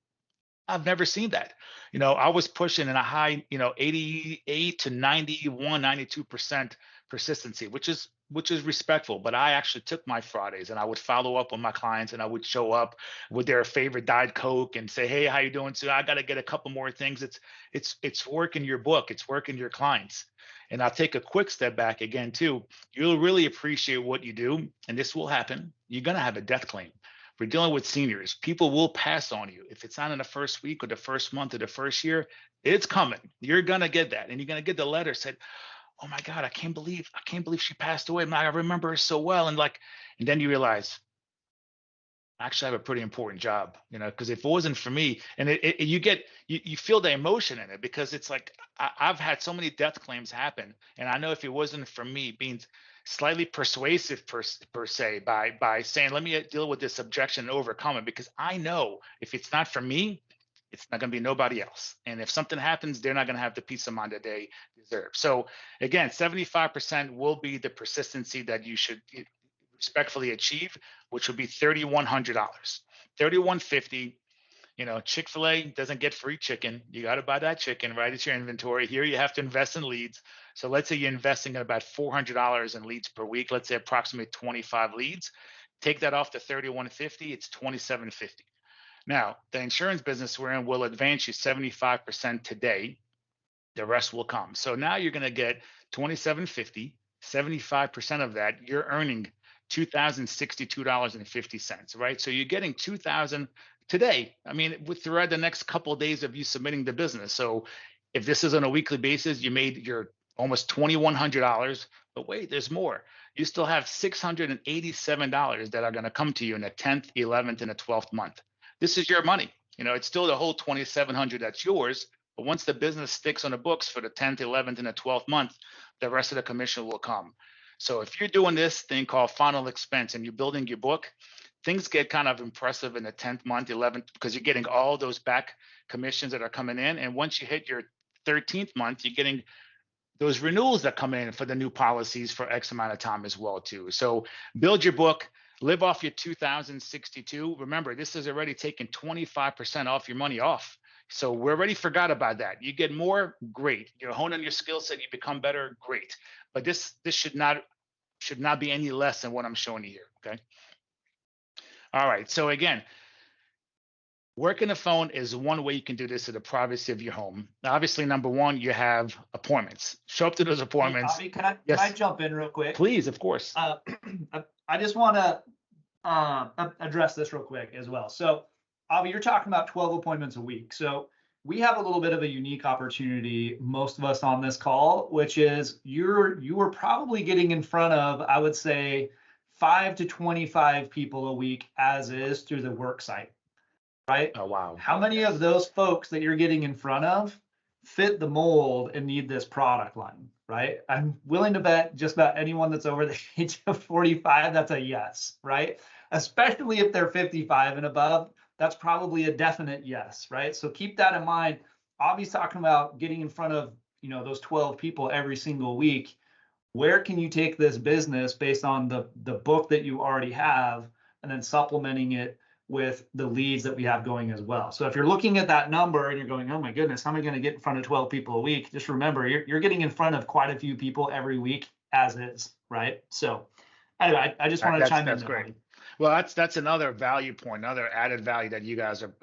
Speaker 2: I've never seen that. I was pushing in a high, 88 to 91, 92% persistency, which is respectful. But I actually took my Fridays and I would follow up with my clients, and I would show up with their favorite Diet Coke and say, "Hey, how you doing? So I got to get a couple more things." It's working your book. It's working your clients. And I'll take a quick step back again too. You'll really appreciate what you do, and this will happen. You're going to have a death claim. We're dealing with seniors. People will pass on you. If it's not in the first week or the first month or the first year, it's coming. You're going to get that. And you're going to get the letter said, "Oh my God, I can't believe she passed away. I remember her so well." And then you realize, I actually have a pretty important job, because if it wasn't for me, and you feel the emotion in it, because it's like, I've had so many death claims happen. And I know if it wasn't for me being slightly persuasive per se by saying, "Let me deal with this objection and overcome it," because I know if it's not for me, it's not going to be nobody else. And if something happens, they're not going to have the peace of mind that they deserve. So again, 75% will be the persistency that you should respectfully achieve, which would be $3,100. $3,150. Chick-fil-A doesn't get free chicken. You got to buy that chicken, right? It's your inventory. Here you have to invest in leads. So let's say you're investing in about $400 in leads per week. Let's say approximately 25 leads. Take that off to $3,150. It's $2,750. Now, the insurance business we're in will advance you 75% today. The rest will come. So now you're going to get $2,750. 75% of that, you're earning $2,062.50, right? So you're getting $2,000 today. Throughout the next couple of days of you submitting the business. So if this is on a weekly basis, you made your almost $2,100. But wait, there's more. You still have $687 that are going to come to you in the 10th, 11th, and the 12th month. This is your money. It's still the whole $2,700 that's yours. But once the business sticks on the books for the 10th, 11th, and the 12th month, the rest of the commission will come. So if you're doing this thing called final expense and you're building your book, things get kind of impressive in the 10th month, 11th, because you're getting all those back commissions that are coming in. And once you hit your 13th month, you're getting those renewals that come in for the new policies for X amount of time as well too. So build your book, live off your 2,062. Remember, this is already taking 25% off your money off. So we already forgot about that. You get more, great. You're honing your skill set, you become better, great. But this should not be any less than what I'm showing you here, okay? All right, so again, working the phone is one way you can do this in the privacy of your home. Now, obviously, number one, you have appointments. Show up to those appointments.
Speaker 3: Hey, Avi, can I jump in real quick?
Speaker 2: Please, of course.
Speaker 3: I just want to address this real quick as well. So, Avi, you're talking about 12 appointments a week. So we have a little bit of a unique opportunity, most of us on this call, which is you are probably getting in front of, I would say, 5 to 25 people a week as is through the work site, right?
Speaker 2: Oh, wow.
Speaker 3: How many of those folks that you're getting in front of fit the mold and need this product line, right? I'm willing to bet just about anyone that's over the age of 45, that's a yes, right? Especially if they're 55 and above, that's probably a definite yes, right? So keep that in mind. Avi's talking about getting in front of, those 12 people every single week. Where can you take this business based on the book that you already have, and then supplementing it with the leads that we have going as well? So if you're looking at that number and you're going, "Oh my goodness, how am I going to get in front of 12 people a week?" Just remember, you're getting in front of quite a few people every week as is, right? So anyway, I just wanted to chime in.
Speaker 2: That's great. Well, that's another value point, another added value that you guys are,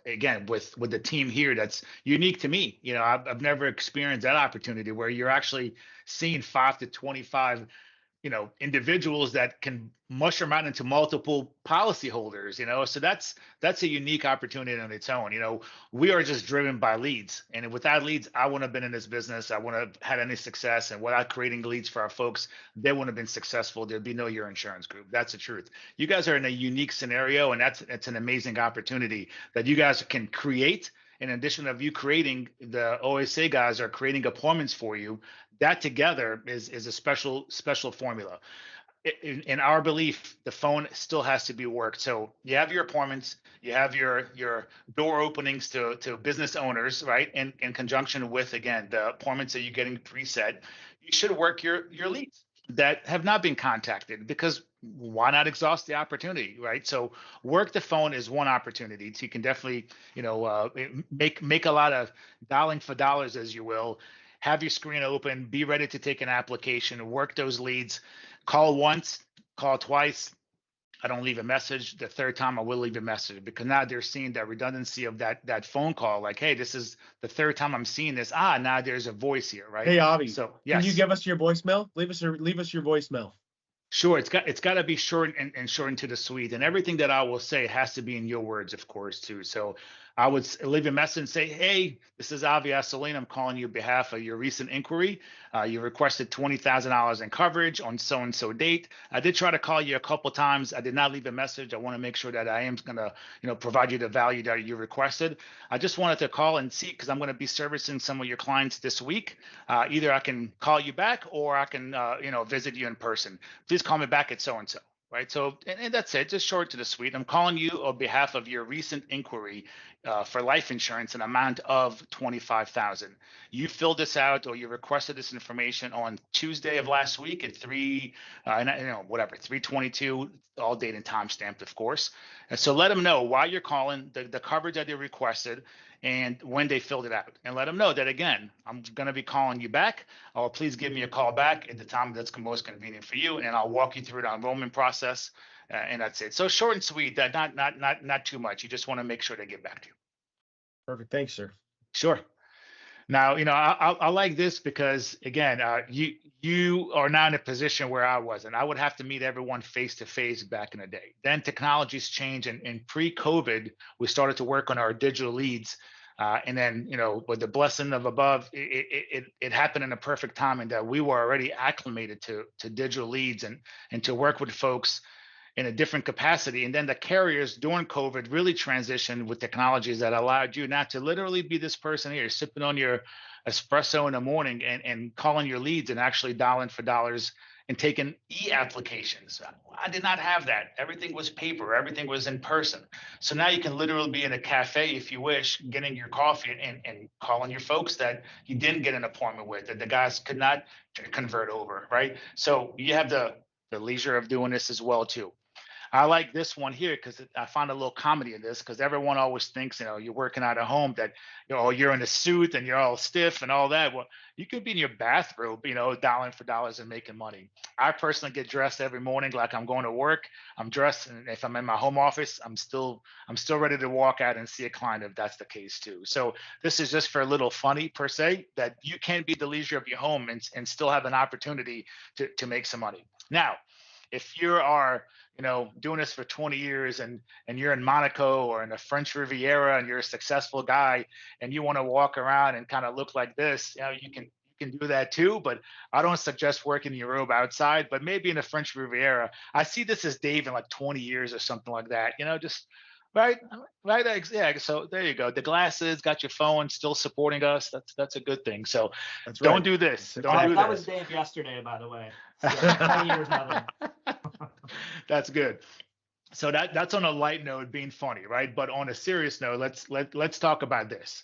Speaker 2: again, with the team here, that's unique to me. I've never experienced that opportunity where you're actually seeing 5 to 25 individuals that can mushroom out into multiple policyholders, so that's a unique opportunity on its own. We are just driven by leads, and without leads, I wouldn't have been in this business. I wouldn't have had any success, and without creating leads for our folks, they wouldn't have been successful. There'd be no Your Insurance Group. That's the truth. You guys are in a unique scenario, and it's an amazing opportunity that you guys can create. In addition of you creating, the OSA guys are creating appointments for you. That together is a special formula. In our belief, the phone still has to be worked. So you have your appointments, you have your door openings to business owners, right? And in conjunction with, again, the appointments that you're getting preset, you should work your leads that have not been contacted, because why not exhaust the opportunity, right? So work the phone is one opportunity. So you can definitely, make a lot of dialing for dollars, as you will. Have your screen open, be ready to take an application, work those leads, call once, call twice. I don't leave a message. The third time I will leave a message, because now they're seeing that redundancy of that phone call. Like, hey, this is the third time I'm seeing this. Now there's a voice here, right?
Speaker 1: Hey, Avi.
Speaker 2: So
Speaker 1: Can you
Speaker 2: yes.
Speaker 1: give us your voicemail? Leave us your voicemail.
Speaker 2: Sure, it's got to be short and short and to the sweet, and everything that I will say has to be in your words, of course, too. So I would leave a message and say, "Hey, this is Avi Asolin. I'm calling you on behalf of your recent inquiry. You requested $20,000 in coverage on so and so date. I did try to call you a couple times. I did not leave a message. I want to make sure that I am going to, provide you the value that you requested. I just wanted to call and see, because I'm going to be servicing some of your clients this week. Either I can call you back, or I can, visit you in person. Please call me back at so and so." Right. So, and that's it. Just short to the sweet. I'm calling you on behalf of your recent inquiry for life insurance, an amount of $25,000. You filled this out, or you requested this information on Tuesday of last week at 322, all date and time stamped, of course. And so let them know why you're calling, the coverage that they requested, and when they filled it out, and let them know that, again, I'm going to be calling you back, or please give me a call back at the time that's most convenient for you, and I'll walk you through the enrollment process, and that's it. So short and sweet. That not too much. You just want to make sure they get back to you.
Speaker 1: Perfect. Thanks, sir.
Speaker 2: Sure. Now, I like this because, again, you are now in a position where I was, and I would have to meet everyone face to face back in the day. Then technologies change, and pre-COVID, we started to work on our digital leads, and then, with the blessing of above, it happened in a perfect timing that we were already acclimated to digital leads and to work with folks in a different capacity. And then the carriers during COVID really transitioned with technologies that allowed you not to literally be this person here sipping on your espresso in the morning and calling your leads and actually dialing for dollars and taking e-applications. I did not have that. Everything was paper. Everything was in person. So now you can literally be in a cafe, if you wish, getting your coffee and calling your folks that you didn't get an appointment with, that the guys could not convert over, right? So you have the leisure of doing this as well, too. I like this one here because I find a little comedy in this, because everyone always thinks, you're working out at home, that, you're in a suit and you're all stiff and all that. Well, you could be in your bathrobe, dialing for dollars and making money. I personally get dressed every morning like I'm going to work. I'm dressed, and if I'm in my home office, I'm still ready to walk out and see a client if that's the case too. So this is just for a little funny per se, that you can be the leisure of your home and still have an opportunity to make some money. Now, if you are, doing this for 20 years and you're in Monaco or in the French Riviera and you're a successful guy and you want to walk around and kind of look like this, you can do that too, but I don't suggest working in your robe outside, but maybe in the French Riviera. I see this as Dave in like 20 years or something like that, just right. Yeah. So there you go. The glasses, got your phone, still supporting us. That's a good thing. So
Speaker 1: That's right.
Speaker 2: Don't do this. Don't do this.
Speaker 3: That was Dave yesterday, by the way. So 20 years nothing.
Speaker 2: That's good. So that's on a light note, being funny, right? But on a serious note, let's talk about this.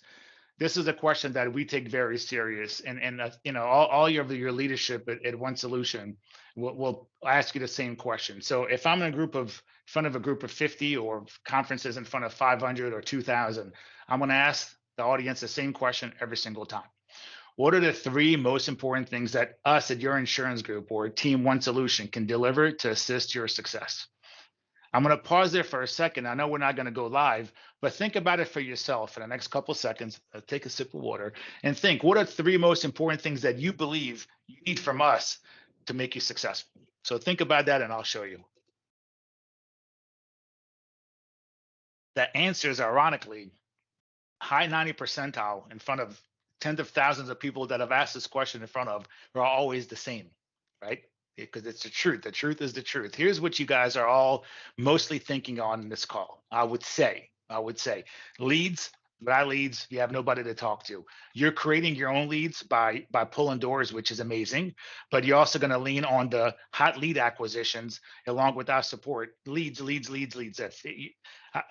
Speaker 2: This is a question that we take very serious, and all your leadership at One Solution will ask you the same question. So if I'm in front of a group of 50, or conferences in front of 500 or 2,000, I'm going to ask the audience the same question every single time. What are the 3 most important things that us at your insurance group or Team One Solution can deliver to assist your success? I'm going to pause there for a second. I know we're not going to go live, but think about it for yourself for the next couple of seconds. Take a sip of water and think, what are 3 most important things that you believe you need from us to make you successful? So think about that and I'll show you. The answers, ironically, high 90 percentile in front of tens of thousands of people that have asked this question in front of are always the same, right? Because it's the truth. The truth is the truth. Here's what you guys are all mostly thinking on in this call. I would say leads. Without leads, you have nobody to talk to. You're creating your own leads by pulling doors, which is amazing. But you're also going to lean on the hot lead acquisitions along with our support. Leads. That's it.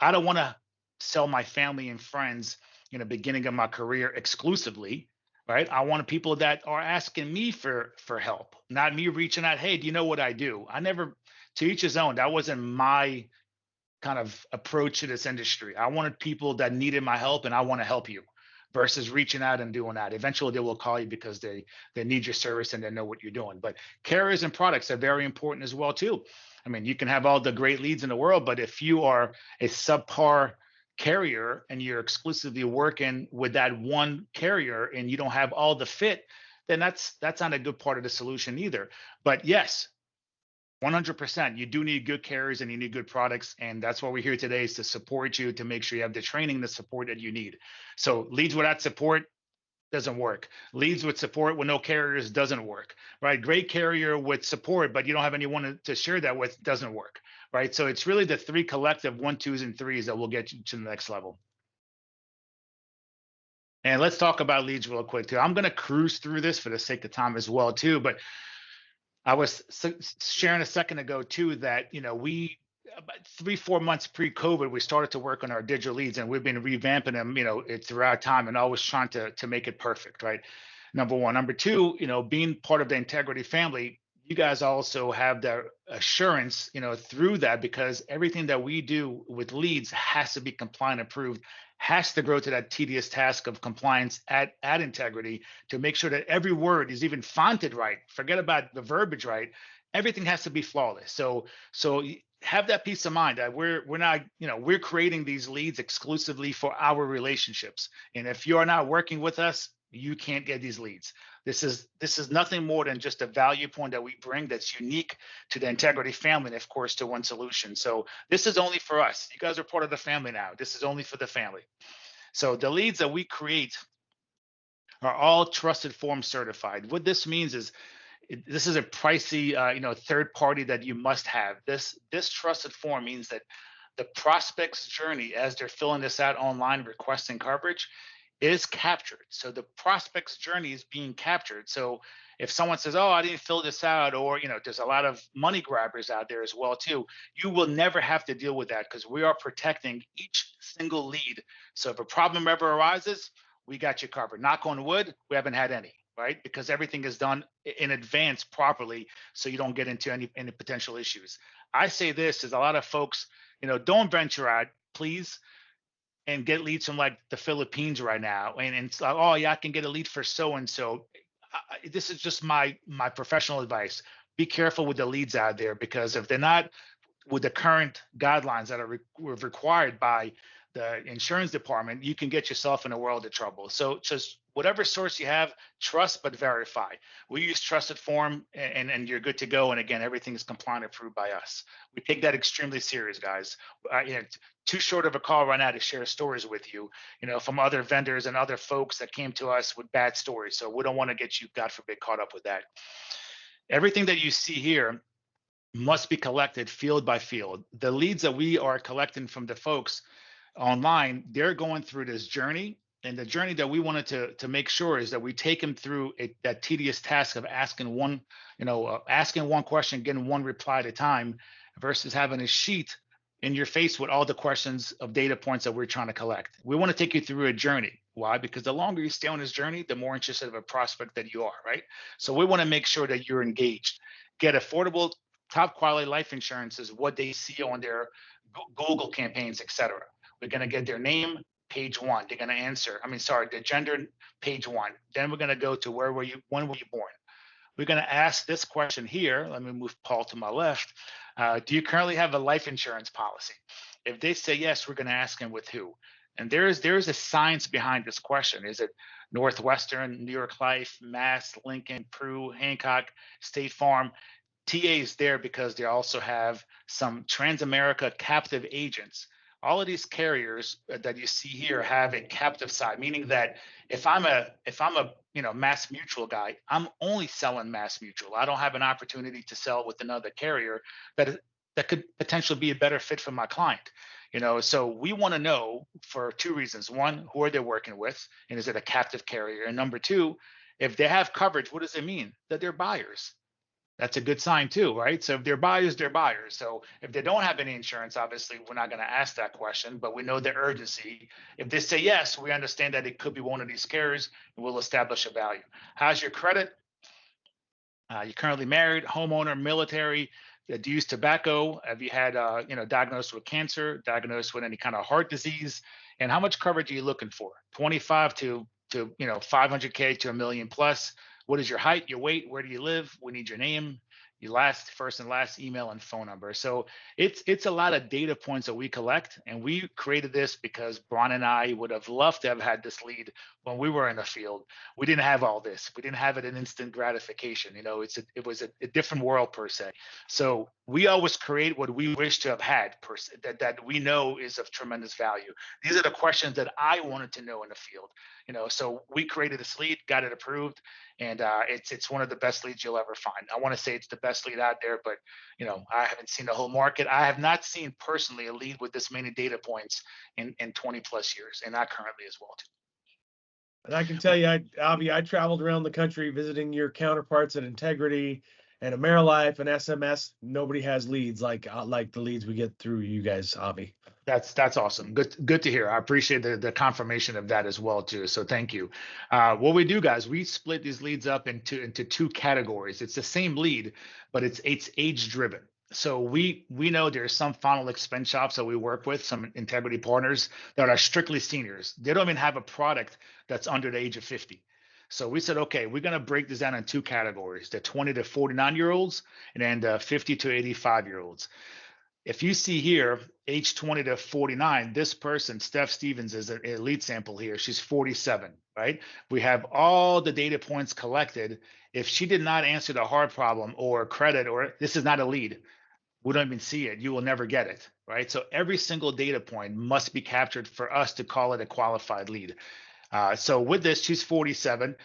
Speaker 2: I don't want to sell my family and friends in the beginning of my career exclusively, right? I want people that are asking me for help, not me reaching out, hey, do you know what I do? I never, to each his own. That wasn't my kind of approach to this industry. I wanted people that needed my help and I want to help you versus reaching out and doing that. Eventually they will call you because they need your service and they know what you're doing. But carriers and products are very important as well too. I mean, you can have all the great leads in the world, but if you are a subpar carrier and you're exclusively working with that one carrier and you don't have all the fit, then that's not a good part of the solution either. But yes, 100%. You do need good carriers and you need good products. And that's why we're here today, is to support you, to make sure you have the training, the support that you need. So leads without support doesn't work. Leads with support with no carriers doesn't work, right? Great carrier with support, but you don't have anyone to share that with, doesn't work, right? So it's really the three collective 1, 2s, and 3s that will get you to the next level. And let's talk about leads real quick too. I'm going to cruise through this for the sake of time as well too, but I was sharing a second ago too that, we about 3-4 months pre-COVID, we started to work on our digital leads, and we've been revamping them, throughout time, and always trying to make it perfect, right? Number one. Number two, being part of the Integrity family, you guys also have the assurance, through that, because everything that we do with leads has to be compliant approved, has to grow to that tedious task of compliance at Integrity to make sure that every word is even fonted right. Forget about the verbiage, right? Everything has to be flawless. So have that peace of mind that we're not, we're creating these leads exclusively for our relationships. And if you're not working with us, you can't get these leads. This is nothing more than just a value point that we bring that's unique to the Integrity family, and of course to One Solution. So this is only for us. You guys are part of the family now. This is only for the family. So the leads that we create are all trusted form certified. What this means is this is a pricey, third party that you must have. This trusted form means that the prospect's journey as they're filling this out online, requesting coverage, is captured. So the prospect's journey is being captured. So if someone says, oh, I didn't fill this out, or, there's a lot of money grabbers out there as well too, you will never have to deal with that because we are protecting each single lead. So if a problem ever arises, we got you covered. Knock on wood, we haven't had any, right? Because everything is done in advance properly, so you don't get into any potential issues. I say this is a lot of folks, don't venture out, please, and get leads from like the Philippines right now. And it's like, oh yeah, I can get a lead for so-and-so. This is just my professional advice. Be careful with the leads out there, because if they're not with the current guidelines that are required by the insurance department, you can get yourself in a world of trouble. So just whatever source you have, trust but verify. We use trusted form, and you're good to go. And again, everything is compliant approved by us. We take that extremely serious, guys. Too short of a call right now to share stories with you, from other vendors and other folks that came to us with bad stories. So we don't want to get you, God forbid, caught up with that. Everything that you see here must be collected field by field. The leads that we are collecting from the folks online, they're going through this journey. And the journey that we wanted to make sure is that we take them through that tedious task of asking one question, getting one reply at a time, versus having a sheet in your face with all the questions of data points that we're trying to collect. We want to take you through a journey. Why? Because the longer you stay on this journey, the more interested of a prospect that you are, right? So we want to make sure that you're engaged. Get affordable, top quality life insurance is what they see on their Google campaigns, etc. We're going to get their name, page 1. They're going to answer, the gender, page 1. Then we're going to go to when were you born? We're going to ask this question here. Let me move Paul to my left. Do you currently have a life insurance policy? If they say yes, we're going to ask them with who. And there is a science behind this question. Is it Northwestern, New York Life, Mass, Lincoln, Pru, Hancock, State Farm? TA is there because they also have some Transamerica captive agents. All of these carriers that you see here have a captive side, meaning that if I'm a Mass Mutual guy, I'm only selling Mass Mutual. I don't have an opportunity to sell with another carrier that could potentially be a better fit for my client. So we want to know for two reasons. One, who are they working with, and is it a captive carrier? And number two, if they have coverage, what does it mean? That they're buyers. That's a good sign too, right? So if they're buyers, they're buyers. So if they don't have any insurance, obviously we're not going to ask that question, but we know the urgency. If they say yes, we understand that it could be one of these carriers, and we'll establish a value. How's your credit? You're currently married, homeowner, military. Do you use tobacco? Have you had diagnosed with cancer, diagnosed with any kind of heart disease? And how much coverage are you looking for? 25 to 500K to $1 million plus. What is your height, your weight? Where do you live? We need your name, your first and last email and phone number. So it's a lot of data points that we collect, and we created this because Bron and I would have loved to have had this lead when we were in the field. We didn't have all this. We didn't have it in instant gratification. It was a different world per se. So we always create what we wish to have had that we know is of tremendous value. These are the questions that I wanted to know in the field. So we created this lead, got it approved, and it's one of the best leads you'll ever find. I want to say it's the best lead out there, but I haven't seen the whole market. I have not seen personally a lead with this many data points in 20 plus years, and I currently as well too.
Speaker 1: And I can tell you, Avi, I traveled around the country visiting your counterparts at Integrity and AmeriLife and SMS. Nobody has leads like the leads we get through you guys, Avi.
Speaker 2: That's awesome. Good to hear. I appreciate the confirmation of that as well too. So thank you. What we do, guys, we split these leads up into two categories. It's the same lead, but it's age driven. So we know there's some final expense shops that we work with, some integrity partners that are strictly seniors. They don't even have a product that's under the age of 50. So we said, okay, we're going to break this down in two categories: the 20 to 49-year-olds and then the 50 to 85-year-olds. If you see here, age 20 to 49, this person, Steph Stevens, is a lead sample here. She's 47, right? We have all the data points collected. If she did not answer the hard problem or credit, or this is not a lead, we don't even see it. You will never get it, right? So every single data point must be captured for us to call it a qualified lead. So with this, she's 47.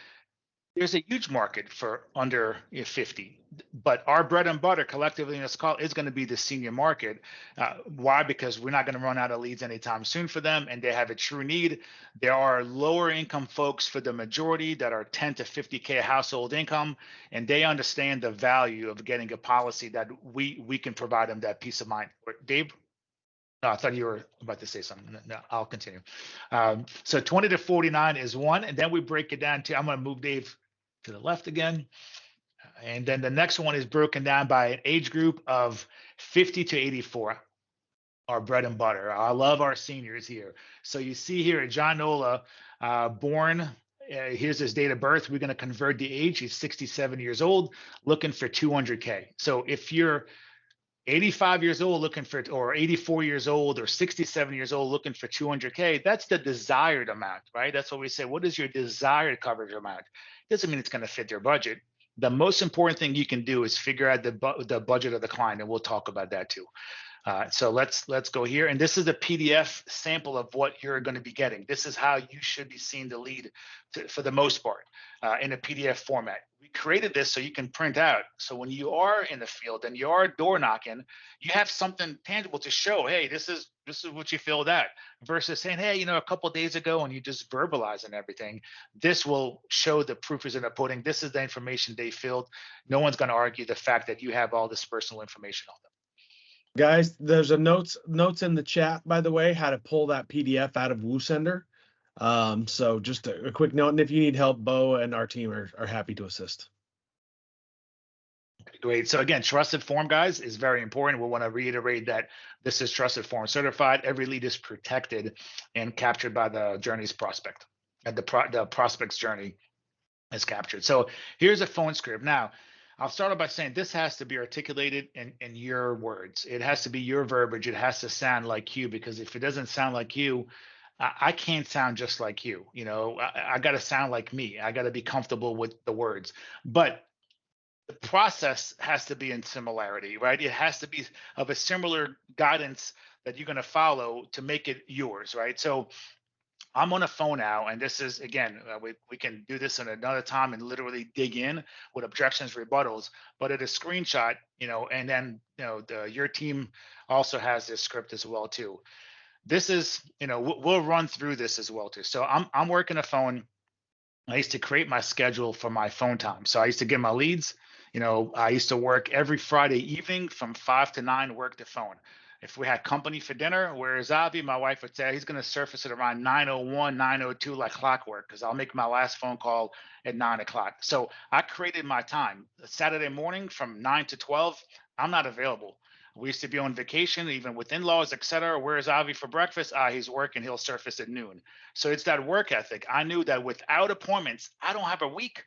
Speaker 2: There's a huge market for under 50, but our bread and butter collectively in this call is going to be the senior market. Why? Because we're not going to run out of leads anytime soon for them, and they have a true need. There are lower income folks for the majority that are 10 to 50K household income, and they understand the value of getting a policy that we can provide them that peace of mind. Dave? No, I thought you were about to say something. No, I'll continue. So 20 to 49 is one, and then we break it down to, I'm going to move Dave to the left again. And then the next one is broken down by an age group of 50 to 84, our bread and butter. I love our seniors here. So you see here, John Nola, born, here's his date of birth. We're going to convert the age. He's 67 years old, looking for 200K. So if you're 85 years old looking for, or 84 years old or 67 years old looking for 200K, that's the desired amount, right? That's what we say. What is your desired coverage amount? Doesn't mean it's going to fit your budget. The most important thing you can do is figure out the budget of the client, and we'll talk about that too. So let's go here. And this is a PDF sample of what you're going to be getting. This is how you should be seeing the lead for the most part in a PDF format. We created this so you can print out. So when you are in the field and you are door knocking, you have something tangible to show. Hey, this is what you filled out, versus saying, hey, a couple of days ago, and you just verbalizing everything. This will show the proof is in the pudding. This is the information they filled. No one's going to argue the fact that you have all this personal information on them.
Speaker 1: Guys, there's a notes in the chat, by the way, how to pull that PDF out of WooSender. So just a quick note, and if you need help, Bo and our team are happy to assist.
Speaker 2: Great. So again, trusted form, guys, is very important. We want to reiterate that this is trusted form certified. Every lead is protected and captured by the journey's prospect, and the prospect's journey is captured. So here's a phone script. Now, I'll start off by saying this has to be articulated in your words. It has to be your verbiage. It has to sound like you, because if it doesn't sound like you, I can't sound just like you. I got to sound like me. I got to be comfortable with the words. But the process has to be in similarity, right? It has to be of a similar guidance that you're going to follow to make it yours, right? So I'm on a phone now, and this is again, we can do this in another time and literally dig in with objections, rebuttals, but at a screenshot, and then your team also has this script as well too. This is, we'll run through this as well too. So I'm working a phone. I used to create my schedule for my phone time. So I used to get my leads. I used to work every Friday evening from 5 to 9, work the phone. If we had company for dinner, whereas Avi, my wife would say he's going to surface it around 9:01, 9:02 like clockwork, because I'll make my last phone call at 9 o'clock. So I created my time. Saturday morning from 9 to 12, I'm not available. We used to be on vacation, even with in-laws, et cetera. Where's Avi for breakfast? He's working. He'll surface at noon. So it's that work ethic. I knew that without appointments, I don't have a week,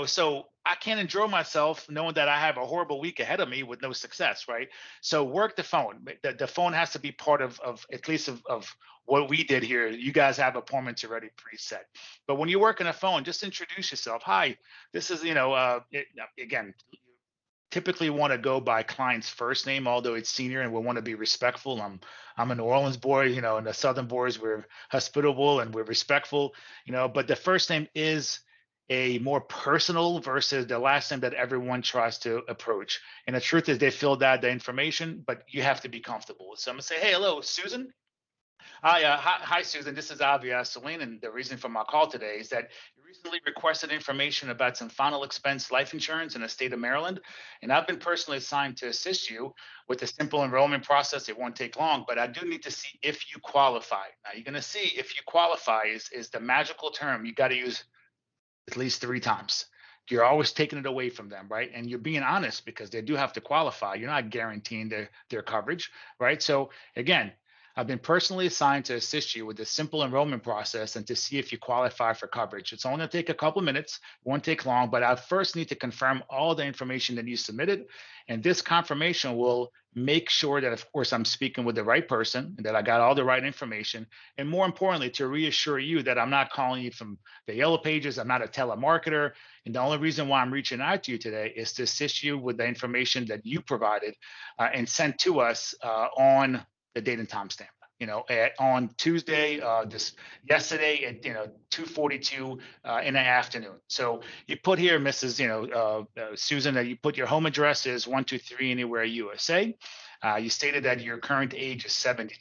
Speaker 2: so I can't enjoy myself knowing that I have a horrible week ahead of me with no success, right? So work the phone. The phone has to be part of at least of what we did here. You guys have appointments already preset. But when you work on a phone, just introduce yourself. Hi, this is, again, typically want to go by client's first name, although it's senior, and we want to be respectful. I'm a New Orleans boy, and the Southern boys, we're hospitable and we're respectful, but the first name is a more personal versus the last name that everyone tries to approach. And the truth is they filled out the information, but you have to be comfortable. So I'm gonna say, hey, hello, Susan. Hi, Susan. This is Avi Celine, and the reason for my call today is that you recently requested information about some final expense life insurance in the state of Maryland, and I've been personally assigned to assist you with the simple enrollment process. It won't take long, but I do need to see if you qualify. Now, you're going to see if you qualify is the magical term you got to use at least 3 times. You're always taking it away from them, right? And you're being honest because they do have to qualify. You're not guaranteeing their coverage, right? So again, I've been personally assigned to assist you with the simple enrollment process and to see if you qualify for coverage. It's only going to take a couple minutes, won't take long, but I first need to confirm all the information that you submitted. And this confirmation will make sure that, of course, I'm speaking with the right person and that I got all the right information. And more importantly, to reassure you that I'm not calling you from the Yellow Pages. I'm not a telemarketer. And the only reason why I'm reaching out to you today is to assist you with the information that you provided and sent to us on the date and time stamp. On Tuesday, this yesterday at 2:42 in the afternoon. So you put here, Mrs. Susan, that you put your home address is 123 Anywhere USA. You stated that your current age is 73.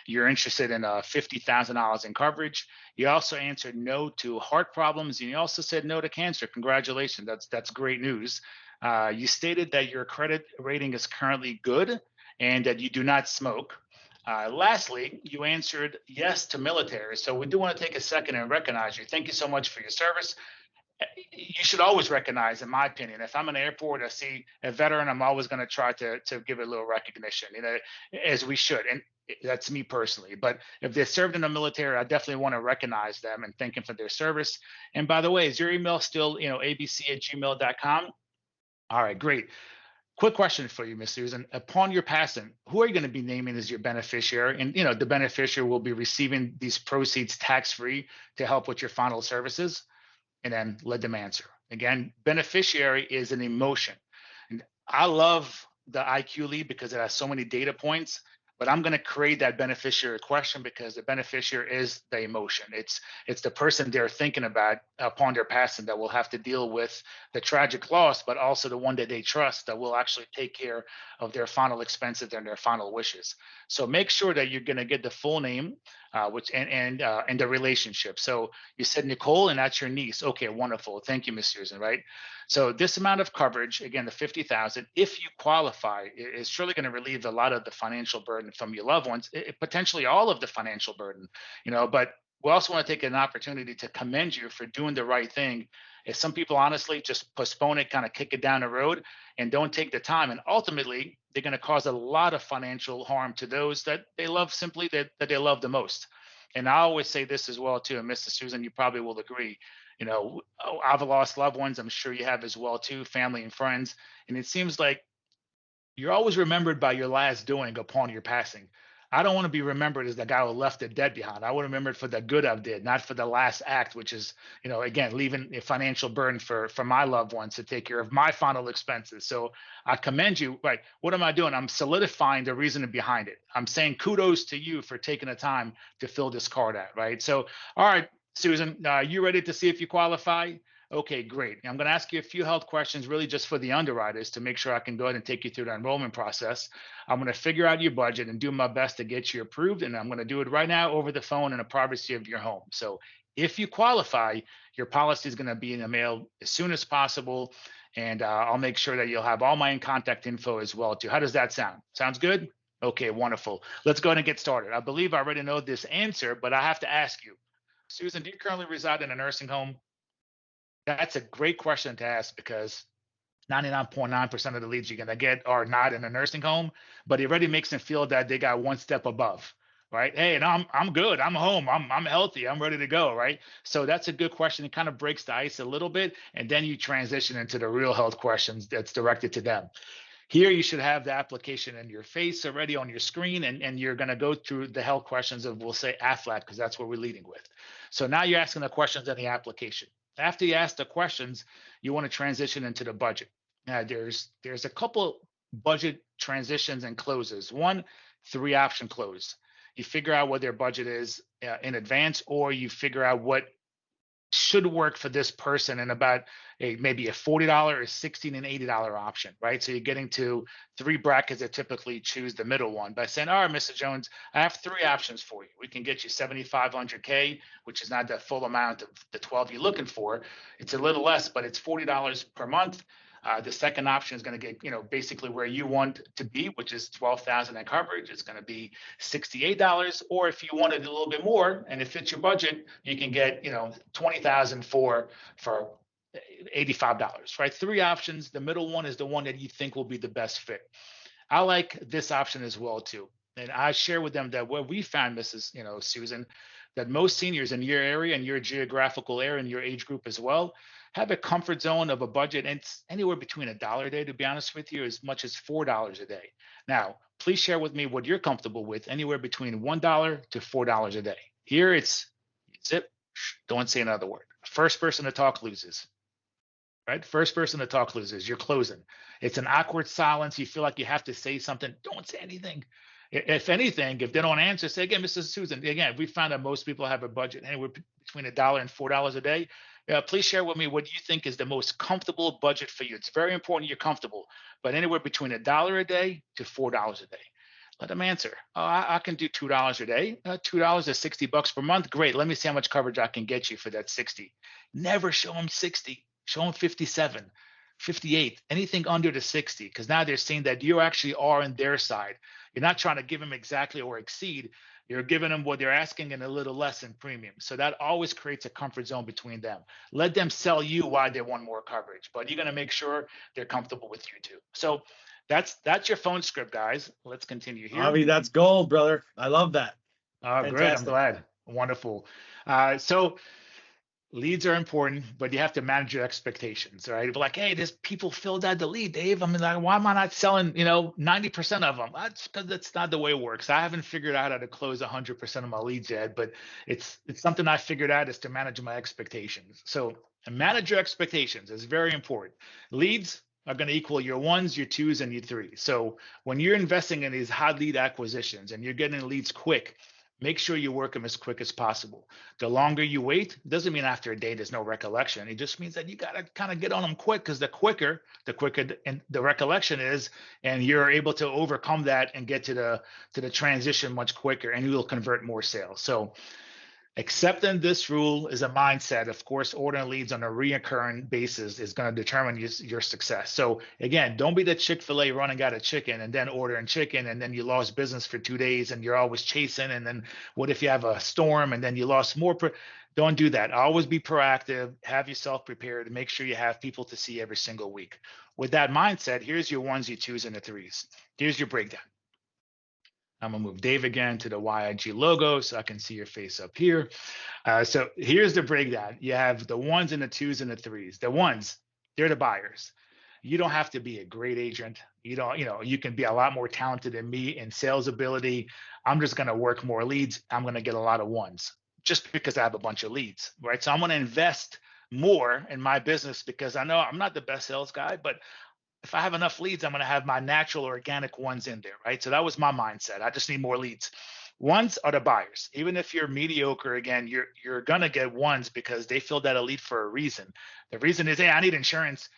Speaker 2: You're interested in $50,000 in coverage. You also answered no to heart problems, and you also said no to cancer. Congratulations, that's great news. You stated that your credit rating is currently good and that you do not smoke. Lastly, you answered yes to military. So we do want to take a second and recognize you. Thank you so much for your service. You should always recognize, in my opinion, if I'm in an airport, I see a veteran, I'm always going to try to give it a little recognition, as we should. And that's me personally. But if they served in the military, I definitely want to recognize them and thank them for their service. And by the way, is your email still, abc@gmail.com? All right, great. Quick question for you, Ms. Susan. Upon your passing, who are you going to be naming as your beneficiary? And the beneficiary will be receiving these proceeds tax-free to help with your final services. And then let them answer. Again, beneficiary is an emotion. And I love the IQ lead because it has so many data points, but I'm going to create that beneficiary question because the beneficiary is the emotion. It's the person they're thinking about upon their passing that will have to deal with the tragic loss, but also the one that they trust that will actually take care of their final expenses and their final wishes. So make sure that you're going to get the full name, and the relationship. So you said Nicole, and that's your niece. Okay, wonderful. Thank you, Ms. Susan. Right. So this amount of coverage, again, the 50,000, if you qualify, is surely going to relieve a lot of the financial burden from your loved ones, potentially all of the financial burden. But we also want to take an opportunity to commend you for doing the right thing. As some people honestly just postpone it, kind of kick it down the road and don't take the time. And ultimately, they're going to cause a lot of financial harm to those that they love, simply that they love the most. And I always say this as well, too. And Mrs. Susan, you probably will agree. I've lost loved ones. I'm sure you have as well, too, family and friends. And it seems like you're always remembered by your last doing upon your passing. I don't want to be remembered as the guy who left the debt behind. I want to remember it for the good I did, not for the last act, which is, again, leaving a financial burden for my loved ones to take care of my final expenses. So I commend you. Right. What am I doing? I'm solidifying the reasoning behind it. I'm saying kudos to you for taking the time to fill this card out. Right. So, all right, Susan, you ready to see if you qualify? Okay, great. I'm going to ask you a few health questions, really just for the underwriters, to make sure I can go ahead and take you through the enrollment process. I'm going to figure out your budget and do my best to get you approved. And I'm going to do it right now over the phone in the privacy of your home. So if you qualify, your policy is going to be in the mail as soon as possible. And I'll make sure that you'll have all my contact info as well, too. How does that sound? Sounds good? Okay, wonderful. Let's go ahead and get started. I believe I already know this answer, but I have to ask you, Susan, do you currently reside in a nursing home? That's a great question to ask, because 99.9% of the leads you're going to get are not in a nursing home, but it already makes them feel that they got one step above, right? Hey, and I'm good. I'm home. I'm healthy. I'm ready to go, right? So that's a good question. It kind of breaks the ice a little bit, and then you transition into the real health questions that's directed to them. Here, you should have the application in your face already on your screen, and you're going to go through the health questions of, we'll say, AFLAC, because that's what we're leading with. So now you're asking the questions in the application. After you ask the questions, you want to transition into the budget. Now, there's a couple budget transitions and closes. One, 3-option close. You figure out what their budget is in advance, or you figure out what should work for this person in about maybe a $40 or $16 and $80 option, right? So you're getting to 3 brackets that typically choose the middle one by saying, all right, Mr. Jones, I have 3 options for you. We can get you $7,500K, which is not the full amount of the 12 you're looking for. It's a little less, but it's $40 per month. The second option is going to get, basically where you want to be, which is $12,000 in coverage. It's going to be $68. Or if you wanted a little bit more and it fits your budget, you can get, $20,000 for $85, right? 3 options. The middle one is the one that you think will be the best fit. I like this option as well, too. And I share with them that what we found, Mrs. Susan, that most seniors in your area and your geographical area and your age group as well have a comfort zone of a budget, and it's anywhere between $1 a day, to be honest with you, as much as $4 a day. Now, please share with me what you're comfortable with, anywhere between $1 to $4 a day. Here it's zip, don't say another word. First person to talk loses, right? First person to talk loses. You're closing. It's an awkward silence. You feel like you have to say something. Don't say anything. If anything, if they don't answer, say again, Mrs. Susan. Again, we found that most people have a budget anywhere between $1 and $4 a day. Please share with me what you think is the most comfortable budget for you. It's very important you're comfortable, but anywhere between $1 a day to $4 a day. Let them answer. Oh, I can do $2 a day. $2 is $60 per month. Great. Let me see how much coverage I can get you for that 60. Never show them 60. Show them 57, 58, anything under the 60, because now they're seeing that you actually are on their side. You're not trying to give them exactly or exceed. You're giving them what they're asking and a little less in premium. So that always creates a comfort zone between them. Let them sell you why they want more coverage, but you're going to make sure they're comfortable with you too. So that's your phone script, guys. Let's continue here.
Speaker 1: Avi, that's gold, brother. I love that.
Speaker 2: Great. I'm glad. Wonderful. So leads are important, but you have to manage your expectations, right? But like, hey, there's people filled out the lead, Dave. I mean, like, why am I not selling, 90% of them? That's because that's not the way it works. I haven't figured out how to close 100% of my leads yet, but it's something I figured out is to manage my expectations. So manage your expectations is very important. Leads are going to equal your 1s, your 2s, and your 3s. So when you're investing in these hot lead acquisitions and you're getting leads quick, make sure you work them as quick as possible. The longer you wait doesn't mean after a day there's no recollection. It just means that you got to kind of get on them quick, because the quicker the recollection is, and you're able to overcome that and get to the transition much quicker, and you will convert more sales. So accepting this rule is a mindset. Of course, ordering leads on a reoccurring basis is going to determine your success. So again, don't be the Chick-fil-A running out of chicken and then ordering chicken, and then you lost business for 2 days and you're always chasing. And then what if you have a storm and then you lost more? Don't do that. Always be proactive. Have yourself prepared, and make sure you have people to see every single week. With that mindset, here's your 1s, your 2s, and the 3s. Here's your breakdown. I'm going to move Dave again to the YIG logo so I can see your face up here. So here's the breakdown. You have the 1s and the 2s and the 3s. The 1s, they're the buyers. you don't have to be a great agent. You can be a lot more talented than me in sales ability. I'm just going to work more leads. I'm going to get a lot of ones just because I have a bunch of leads, right? So I'm going to invest more in my business because I know I'm not the best sales guy, but if I have enough leads, I'm going to have my natural organic ones in there, right? So that was my mindset. I just need more leads. Ones are the buyers. Even if you're mediocre, again, you're going to get ones because they filled that a lead for a reason. The reason is, hey, I need insurance.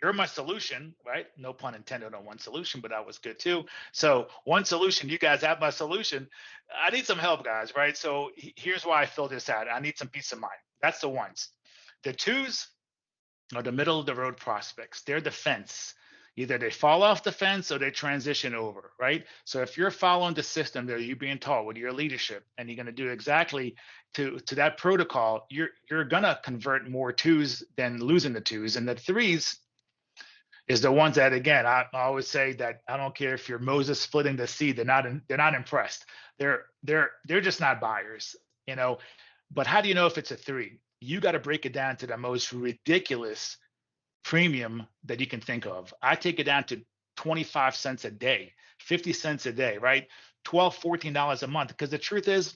Speaker 2: You're my solution, right? No pun intended on one solution, but that was good too. So one solution, you guys have my solution. I need some help, guys, right? So here's why I fill this out. I need some peace of mind. That's the ones. The twos are the middle of the road prospects. They're the fence. Either they fall off the fence or they transition over, right? So if you're following the system that you're being taught with your leadership and you're going to do exactly to that protocol, you're going to convert more twos than losing the twos. And the threes is the ones that, again, I always say that I don't care if you're Moses splitting the sea, they're not impressed. They're just not buyers, you know. But how do you know if it's a three? You got to break it down to the most ridiculous premium that you can think of. I take it down to 25 cents a day, 50 cents a day, right? $12, $14 a month. Because the truth is,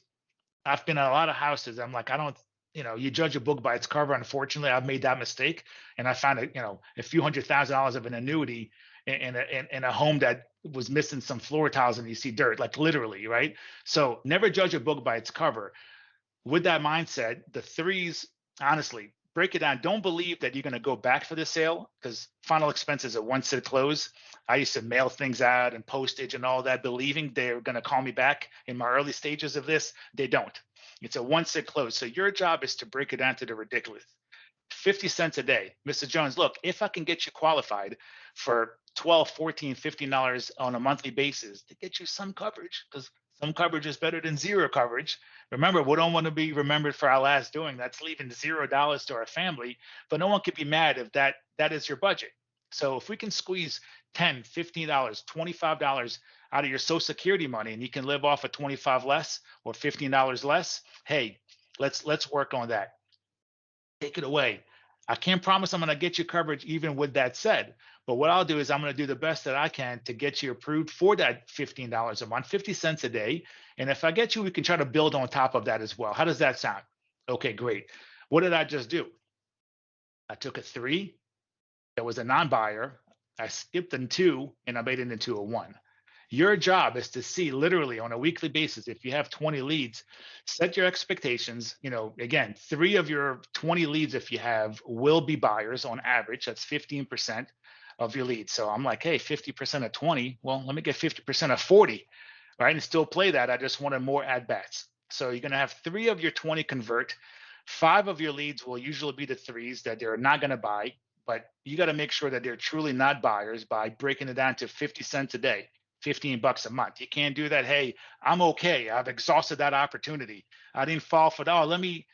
Speaker 2: I've been in a lot of houses. I'm like, I don't, you judge a book by its cover. Unfortunately, I've made that mistake. And I found a few $100,000 of an annuity in a home that was missing some floor tiles and you see dirt, like literally, right? So never judge a book by its cover. With that mindset, the threes, honestly, break it down. Don't believe that you're going to go back for the sale because final expenses are once it close. I used to mail things out and postage and all that, believing they're going to call me back in my early stages of this. They don't. It's a once it close. So your job is to break it down to the ridiculous. 50 cents a day. Mr. Jones, look, if I can get you qualified for $12, $14, $15 on a monthly basis to get you some coverage, because some coverage is better than zero coverage. Remember, we don't want to be remembered for our last doing. That's leaving $0 to our family, but no one can be mad if that is your budget. So if we can squeeze $10, $15, $25 out of your Social Security money and you can live off of 25 less or $15 less, hey, let's work on that. Take it away. I can't promise I'm going to get you coverage even with that said, but what I'll do is I'm going to do the best that I can to get you approved for that $15 a month, 50 cents a day. And if I get you, we can try to build on top of that as well. How does that sound? Okay, great. What did I just do? I took a 3 that was a non-buyer. I skipped a 2 and I made it into a 1. Your job is to see literally on a weekly basis, if you have 20 leads, set your expectations. Again, 3 of your 20 leads, if you have, will be buyers on average. That's 15% of your leads. So I'm like, hey, 50% of 20. Well, let me get 50% of 40, right? And still play that. I just wanted more at bats. So you're going to have 3 of your 20 convert. 5 of your leads will usually be the 3s that they're not going to buy, but you got to make sure that they're truly not buyers by breaking it down to 50 cents a day. $15 a month. You can't do that. Hey, I'm okay. I've exhausted that opportunity. I didn't fall for that. Oh, let me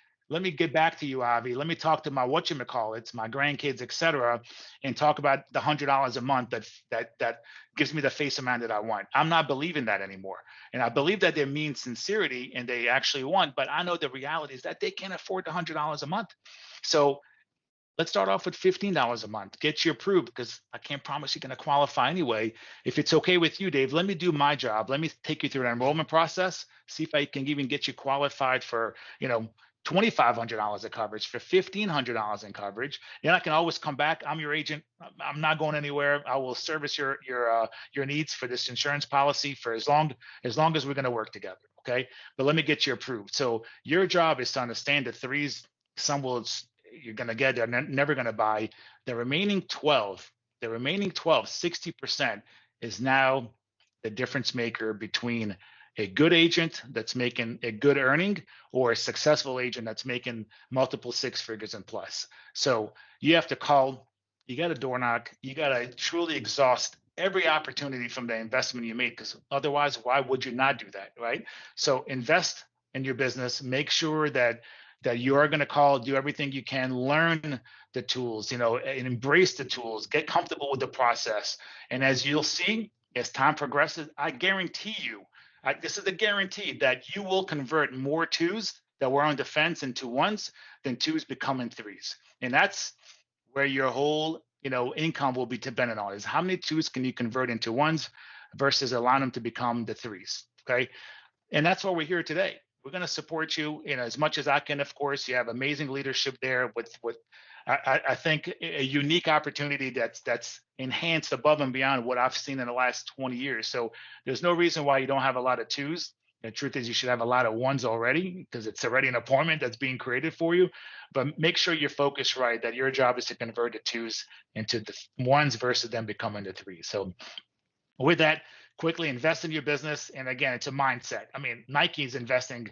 Speaker 2: get back to you, Avi. Let me talk to my whatchamacallits, my grandkids, etc., and talk about the $100 a month that gives me the face amount that I want. I'm not believing that anymore. And I believe that they mean sincerity and they actually want, but I know the reality is that they can't afford the $100 a month. So let's start off with $15 a month. Get you approved because I can't promise you're going to qualify anyway. If it's okay with you, Dave, let me do my job. Let me take you through an enrollment process, see if I can even get you qualified for, $2,500 of coverage, for $1,500 in coverage. Then I can always come back. I'm your agent. I'm not going anywhere. I will service your needs for this insurance policy for as long as we're going to work together. Okay. But let me get you approved. So your job is to understand the 3s. Some will you're going to get, they're never going to buy. The remaining 12, 60% is now the difference maker between a good agent that's making a good earning or a successful agent that's making multiple 6 figures and plus. So you have to call, you got to door knock, you got to truly exhaust every opportunity from the investment you make, because otherwise, why would you not do that, right? So invest in your business, make sure that you are going to call, do everything you can, learn the tools, and embrace the tools, get comfortable with the process. And as you'll see, as time progresses, I guarantee you, this is a guarantee that you will convert more 2s that were on the fence into 1s than 2s becoming 3s. And that's where your whole income will be dependent on is how many twos can you convert into ones versus allowing them to become the threes. Okay. And that's why we're here today. We're going to support you, as much as I can. Of course, you have amazing leadership there with I think a unique opportunity that's enhanced above and beyond what I've seen in the last 20 years. So there's no reason why you don't have a lot of twos. The truth is you should have a lot of ones already because it's already an appointment that's being created for you. But make sure you're focused right, that your job is to convert the twos into the ones versus them becoming the threes. So with that, quickly invest in your business. And again, it's a mindset. I mean, Nike's investing,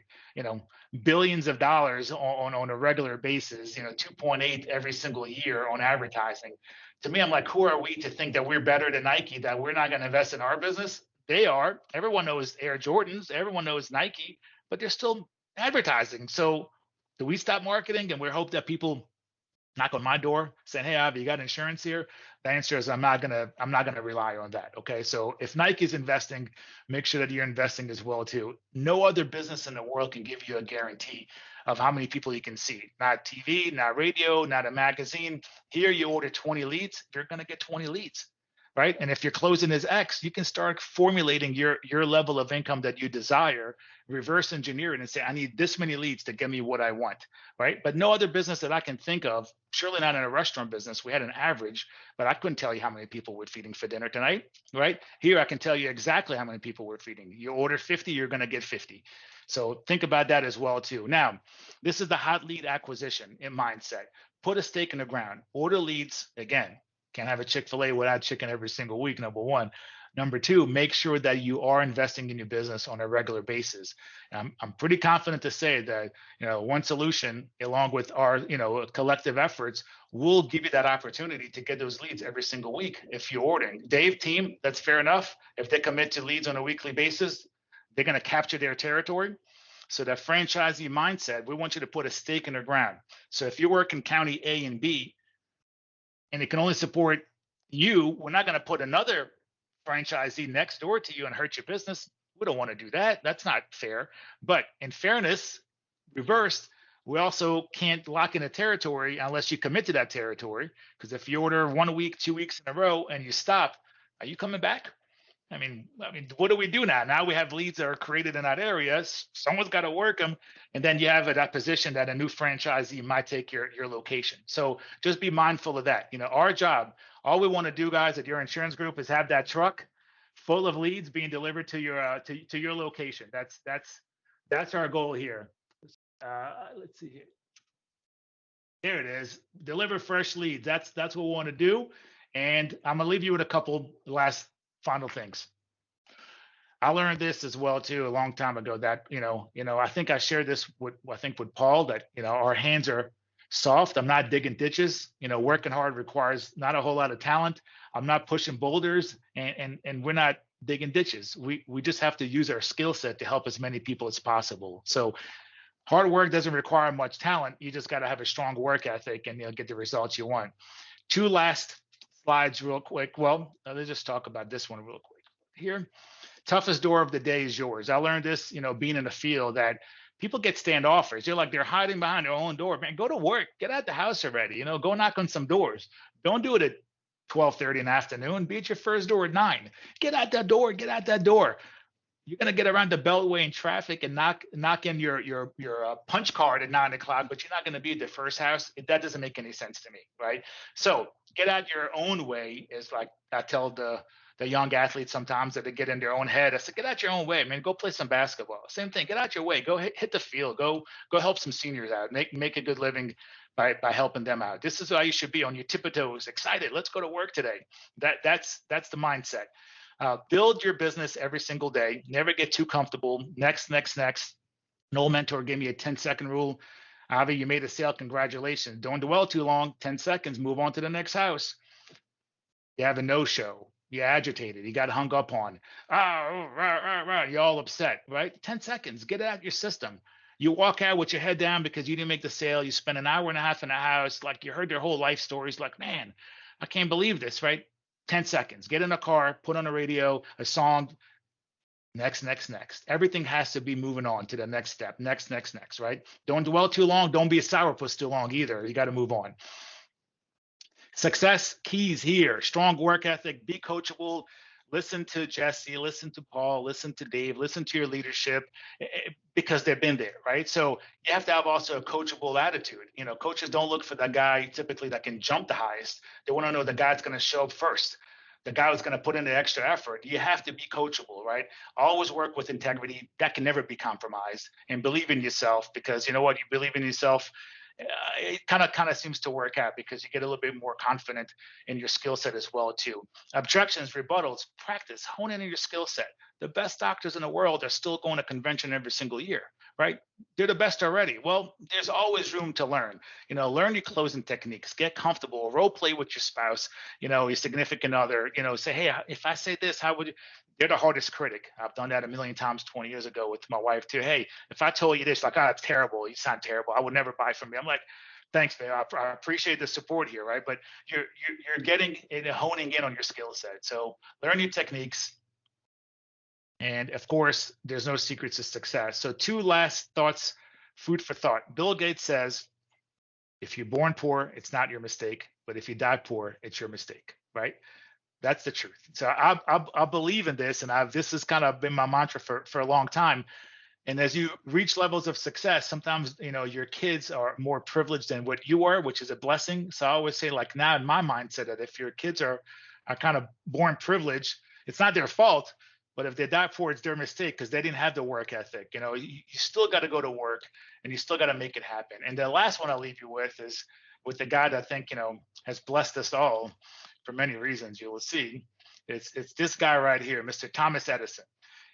Speaker 2: billions of dollars on a regular basis, 2.8 every single year on advertising. To me, I'm like, who are we to think that we're better than Nike, that we're not going to invest in our business? They are. Everyone knows Air Jordans. Everyone knows Nike, but they're still advertising. So do we stop marketing and we hope that people knock on my door saying, "Hey, Avi, you got insurance here?" The answer is I'm not gonna rely on that. Okay. So if Nike's investing, make sure that you're investing as well too. No other business in the world can give you a guarantee of how many people you can see. Not TV, not radio, not a magazine. Here you order 20 leads, you're gonna get 20 leads. Right. And if your closing is X, you can start formulating your level of income that you desire, reverse engineer it and say, I need this many leads to get me what I want. Right. But no other business that I can think of, surely not in a restaurant business. We had an average, but I couldn't tell you how many people we're feeding for dinner tonight. Right. Here, I can tell you exactly how many people we're feeding. You order 50, you're going to get 50. So think about that as well, too. Now, this is the hot lead acquisition in mindset. Put a stake in the ground, order leads again. Can't have a Chick-fil-A without chicken every single week, number one. Number two, make sure that you are investing in your business on a regular basis. I'm pretty confident to say that, One Solution, along with our, collective efforts, will give you that opportunity to get those leads every single week if you're ordering. Dave, team, that's fair enough. If they commit to leads on a weekly basis, they're going to capture their territory. So that franchisee mindset, we want you to put a stake in the ground. So if you work in county A and B, and it can only support you, we're not going to put another franchisee next door to you and hurt your business. We don't want to do that. That's not fair. But in fairness, reversed, we also can't lock in a territory unless you commit to that territory. Because if you order 1 week, 2 weeks in a row, and you stop, are you coming back? I mean, what do we do now? Now we have leads that are created in that area. Someone's got to work them. And then you have that position that a new franchisee might take your location. So just be mindful of that. Our job, all we want to do, guys, at your insurance group is have that truck full of leads being delivered to your to your location. That's our goal here. Let's see here. There it is. Deliver fresh leads. That's what we want to do. And I'm gonna leave you with a couple last final things. I learned this as well too a long time ago that I think I shared this with Paul that our hands are soft. I'm not digging ditches. Working hard requires not a whole lot of talent. I'm not pushing boulders and we're not digging ditches. We just have to use our skill set to help as many people as possible. So hard work doesn't require much talent. You just got to have a strong work ethic and get the results you want. Two last slides real quick. Well, let's just talk about this one real quick here. Toughest door of the day is yours. I learned this, being in the field, that people get standoffish. They're hiding behind their own door. Man, go to work. Get out the house already. Go knock on some doors. Don't do it at 12:30 in the afternoon. Be at your first door at 9. Get out that door. Get out that door. You're gonna get around the Beltway in traffic and knock in your punch card at 9 o'clock, but you're not gonna be at the first house. That doesn't make any sense to me, right? So get out your own way is like I tell the young athletes sometimes that they get in their own head. I said, get out your own way, man. Go play some basketball. Same thing. Get out your way. Go hit the field. Go help some seniors out. Make a good living by helping them out. This is how you should be, on your tip toes, excited. Let's go to work today. That's the mindset. Build your business every single day. Never get too comfortable. Next. An old mentor gave me a 10-second rule. Avi, you made a sale. Congratulations. Don't dwell too long. 10 seconds. Move on to the next house. You have a no-show. You're agitated. You got hung up on. You're all upset, right? 10 seconds. Get it out your system. You walk out with your head down because you didn't make the sale. You spend an hour and a half in the house. Like you heard their whole life stories. Like, man, I can't believe this, right? 10 seconds. Get in a car, put on a radio, a song. Next. Everything has to be moving on to the next step. Next, right? Don't dwell too long. Don't be a sourpuss too long either. You got to move on. Success keys here: strong work ethic, be coachable. Listen to Jesse, listen to Paul, listen to Dave, listen to your leadership, because they've been there, right? So you have to have also a coachable attitude. You know, coaches don't look for the guy typically that can jump the highest. They want to know the guy that's going to show up first, the guy who's going to put in the extra effort. You have to be coachable, right? Always work with integrity. That can never be compromised. And believe in yourself, because you know what? You believe in yourself, it kind of seems to work out, because you get a little bit more confident in your skill set as well too. Objections, rebuttals, practice, hone in on your skill set. The best doctors in the world are still going to convention every single year, right? They're the best already. Well, there's always room to learn. You know, learn your closing techniques, get comfortable, role play with your spouse, you know, your significant other. You know, say, hey, if I say this, how would you? They're the hardest critic. I've done that a million times 20 years ago with my wife too. Hey, if I told you this, like, oh, it's terrible, you sound terrible, I would never buy from you. I'm like, thanks, babe. I appreciate the support here, right? But you're getting and honing in on your skill set. So learn your techniques. And of course, there's no secrets to success. So 2 last thoughts, food for thought. Bill Gates says, if you're born poor, it's not your mistake. But if you die poor, it's your mistake, right? That's the truth. So I believe in this, and this has kind of been my mantra for a long time. And as you reach levels of success, sometimes, you know, your kids are more privileged than what you are, which is a blessing. So I always say, like, now in my mindset, that if your kids are kind of born privileged, it's not their fault. But if they die poor, it's their mistake, because they didn't have the work ethic. You know, you still got to go to work, and you still got to make it happen. And the last one I'll leave you with is with the guy that I think, you know, has blessed us all for many reasons. You will see. It's this guy right here, Mr. Thomas Edison.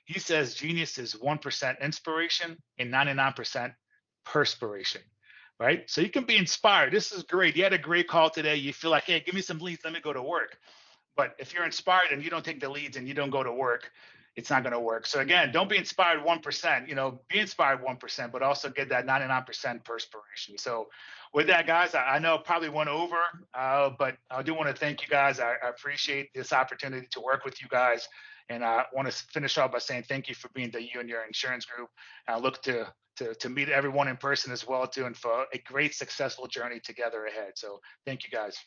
Speaker 2: He says genius is 1% inspiration and 99% perspiration, right? So you can be inspired. This is great. You had a great call today. You feel like, hey, give me some leads, let me go to work. But if you're inspired and you don't take the leads and you don't go to work, it's not going to work. So again, don't be inspired 1%, you know, be inspired 1%, but also get that 99% perspiration. So with that, guys, I know probably went over, but I do want to thank you guys. I appreciate this opportunity to work with you guys. And I want to finish off by saying thank you for being the you and your insurance group. I look to meet everyone in person as well too, and for a great successful journey together ahead. So thank you, guys.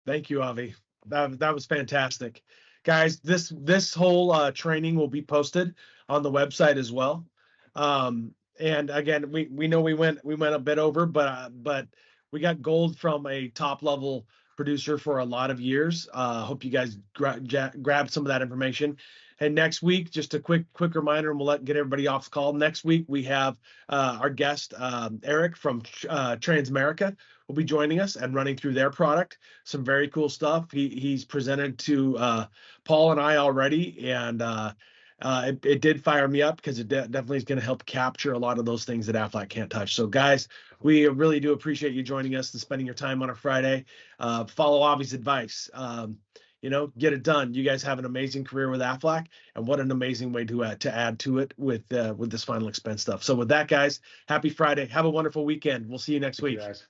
Speaker 1: Thank you, Avi. That was fantastic, guys. This whole training will be posted on the website as well. And again, we know we went a bit over, but we got gold from a top level producer for a lot of years. Hope you guys grab some of that information. And next week, just a quick reminder, and we'll get everybody off the call. Next week, we have our guest, Eric from Transamerica, will be joining us and running through their product. Some very cool stuff. He's presented to Paul and I already, and it did fire me up, because it definitely is going to help capture a lot of those things that Aflac can't touch. So guys, we really do appreciate you joining us and spending your time on a Friday. Follow Avi's advice. You know, get it done. You guys have an amazing career with Aflac, and what an amazing way to add to it with this final expense stuff. So with that, guys, happy Friday. Have a wonderful weekend. We'll see you next week.
Speaker 2: Guys.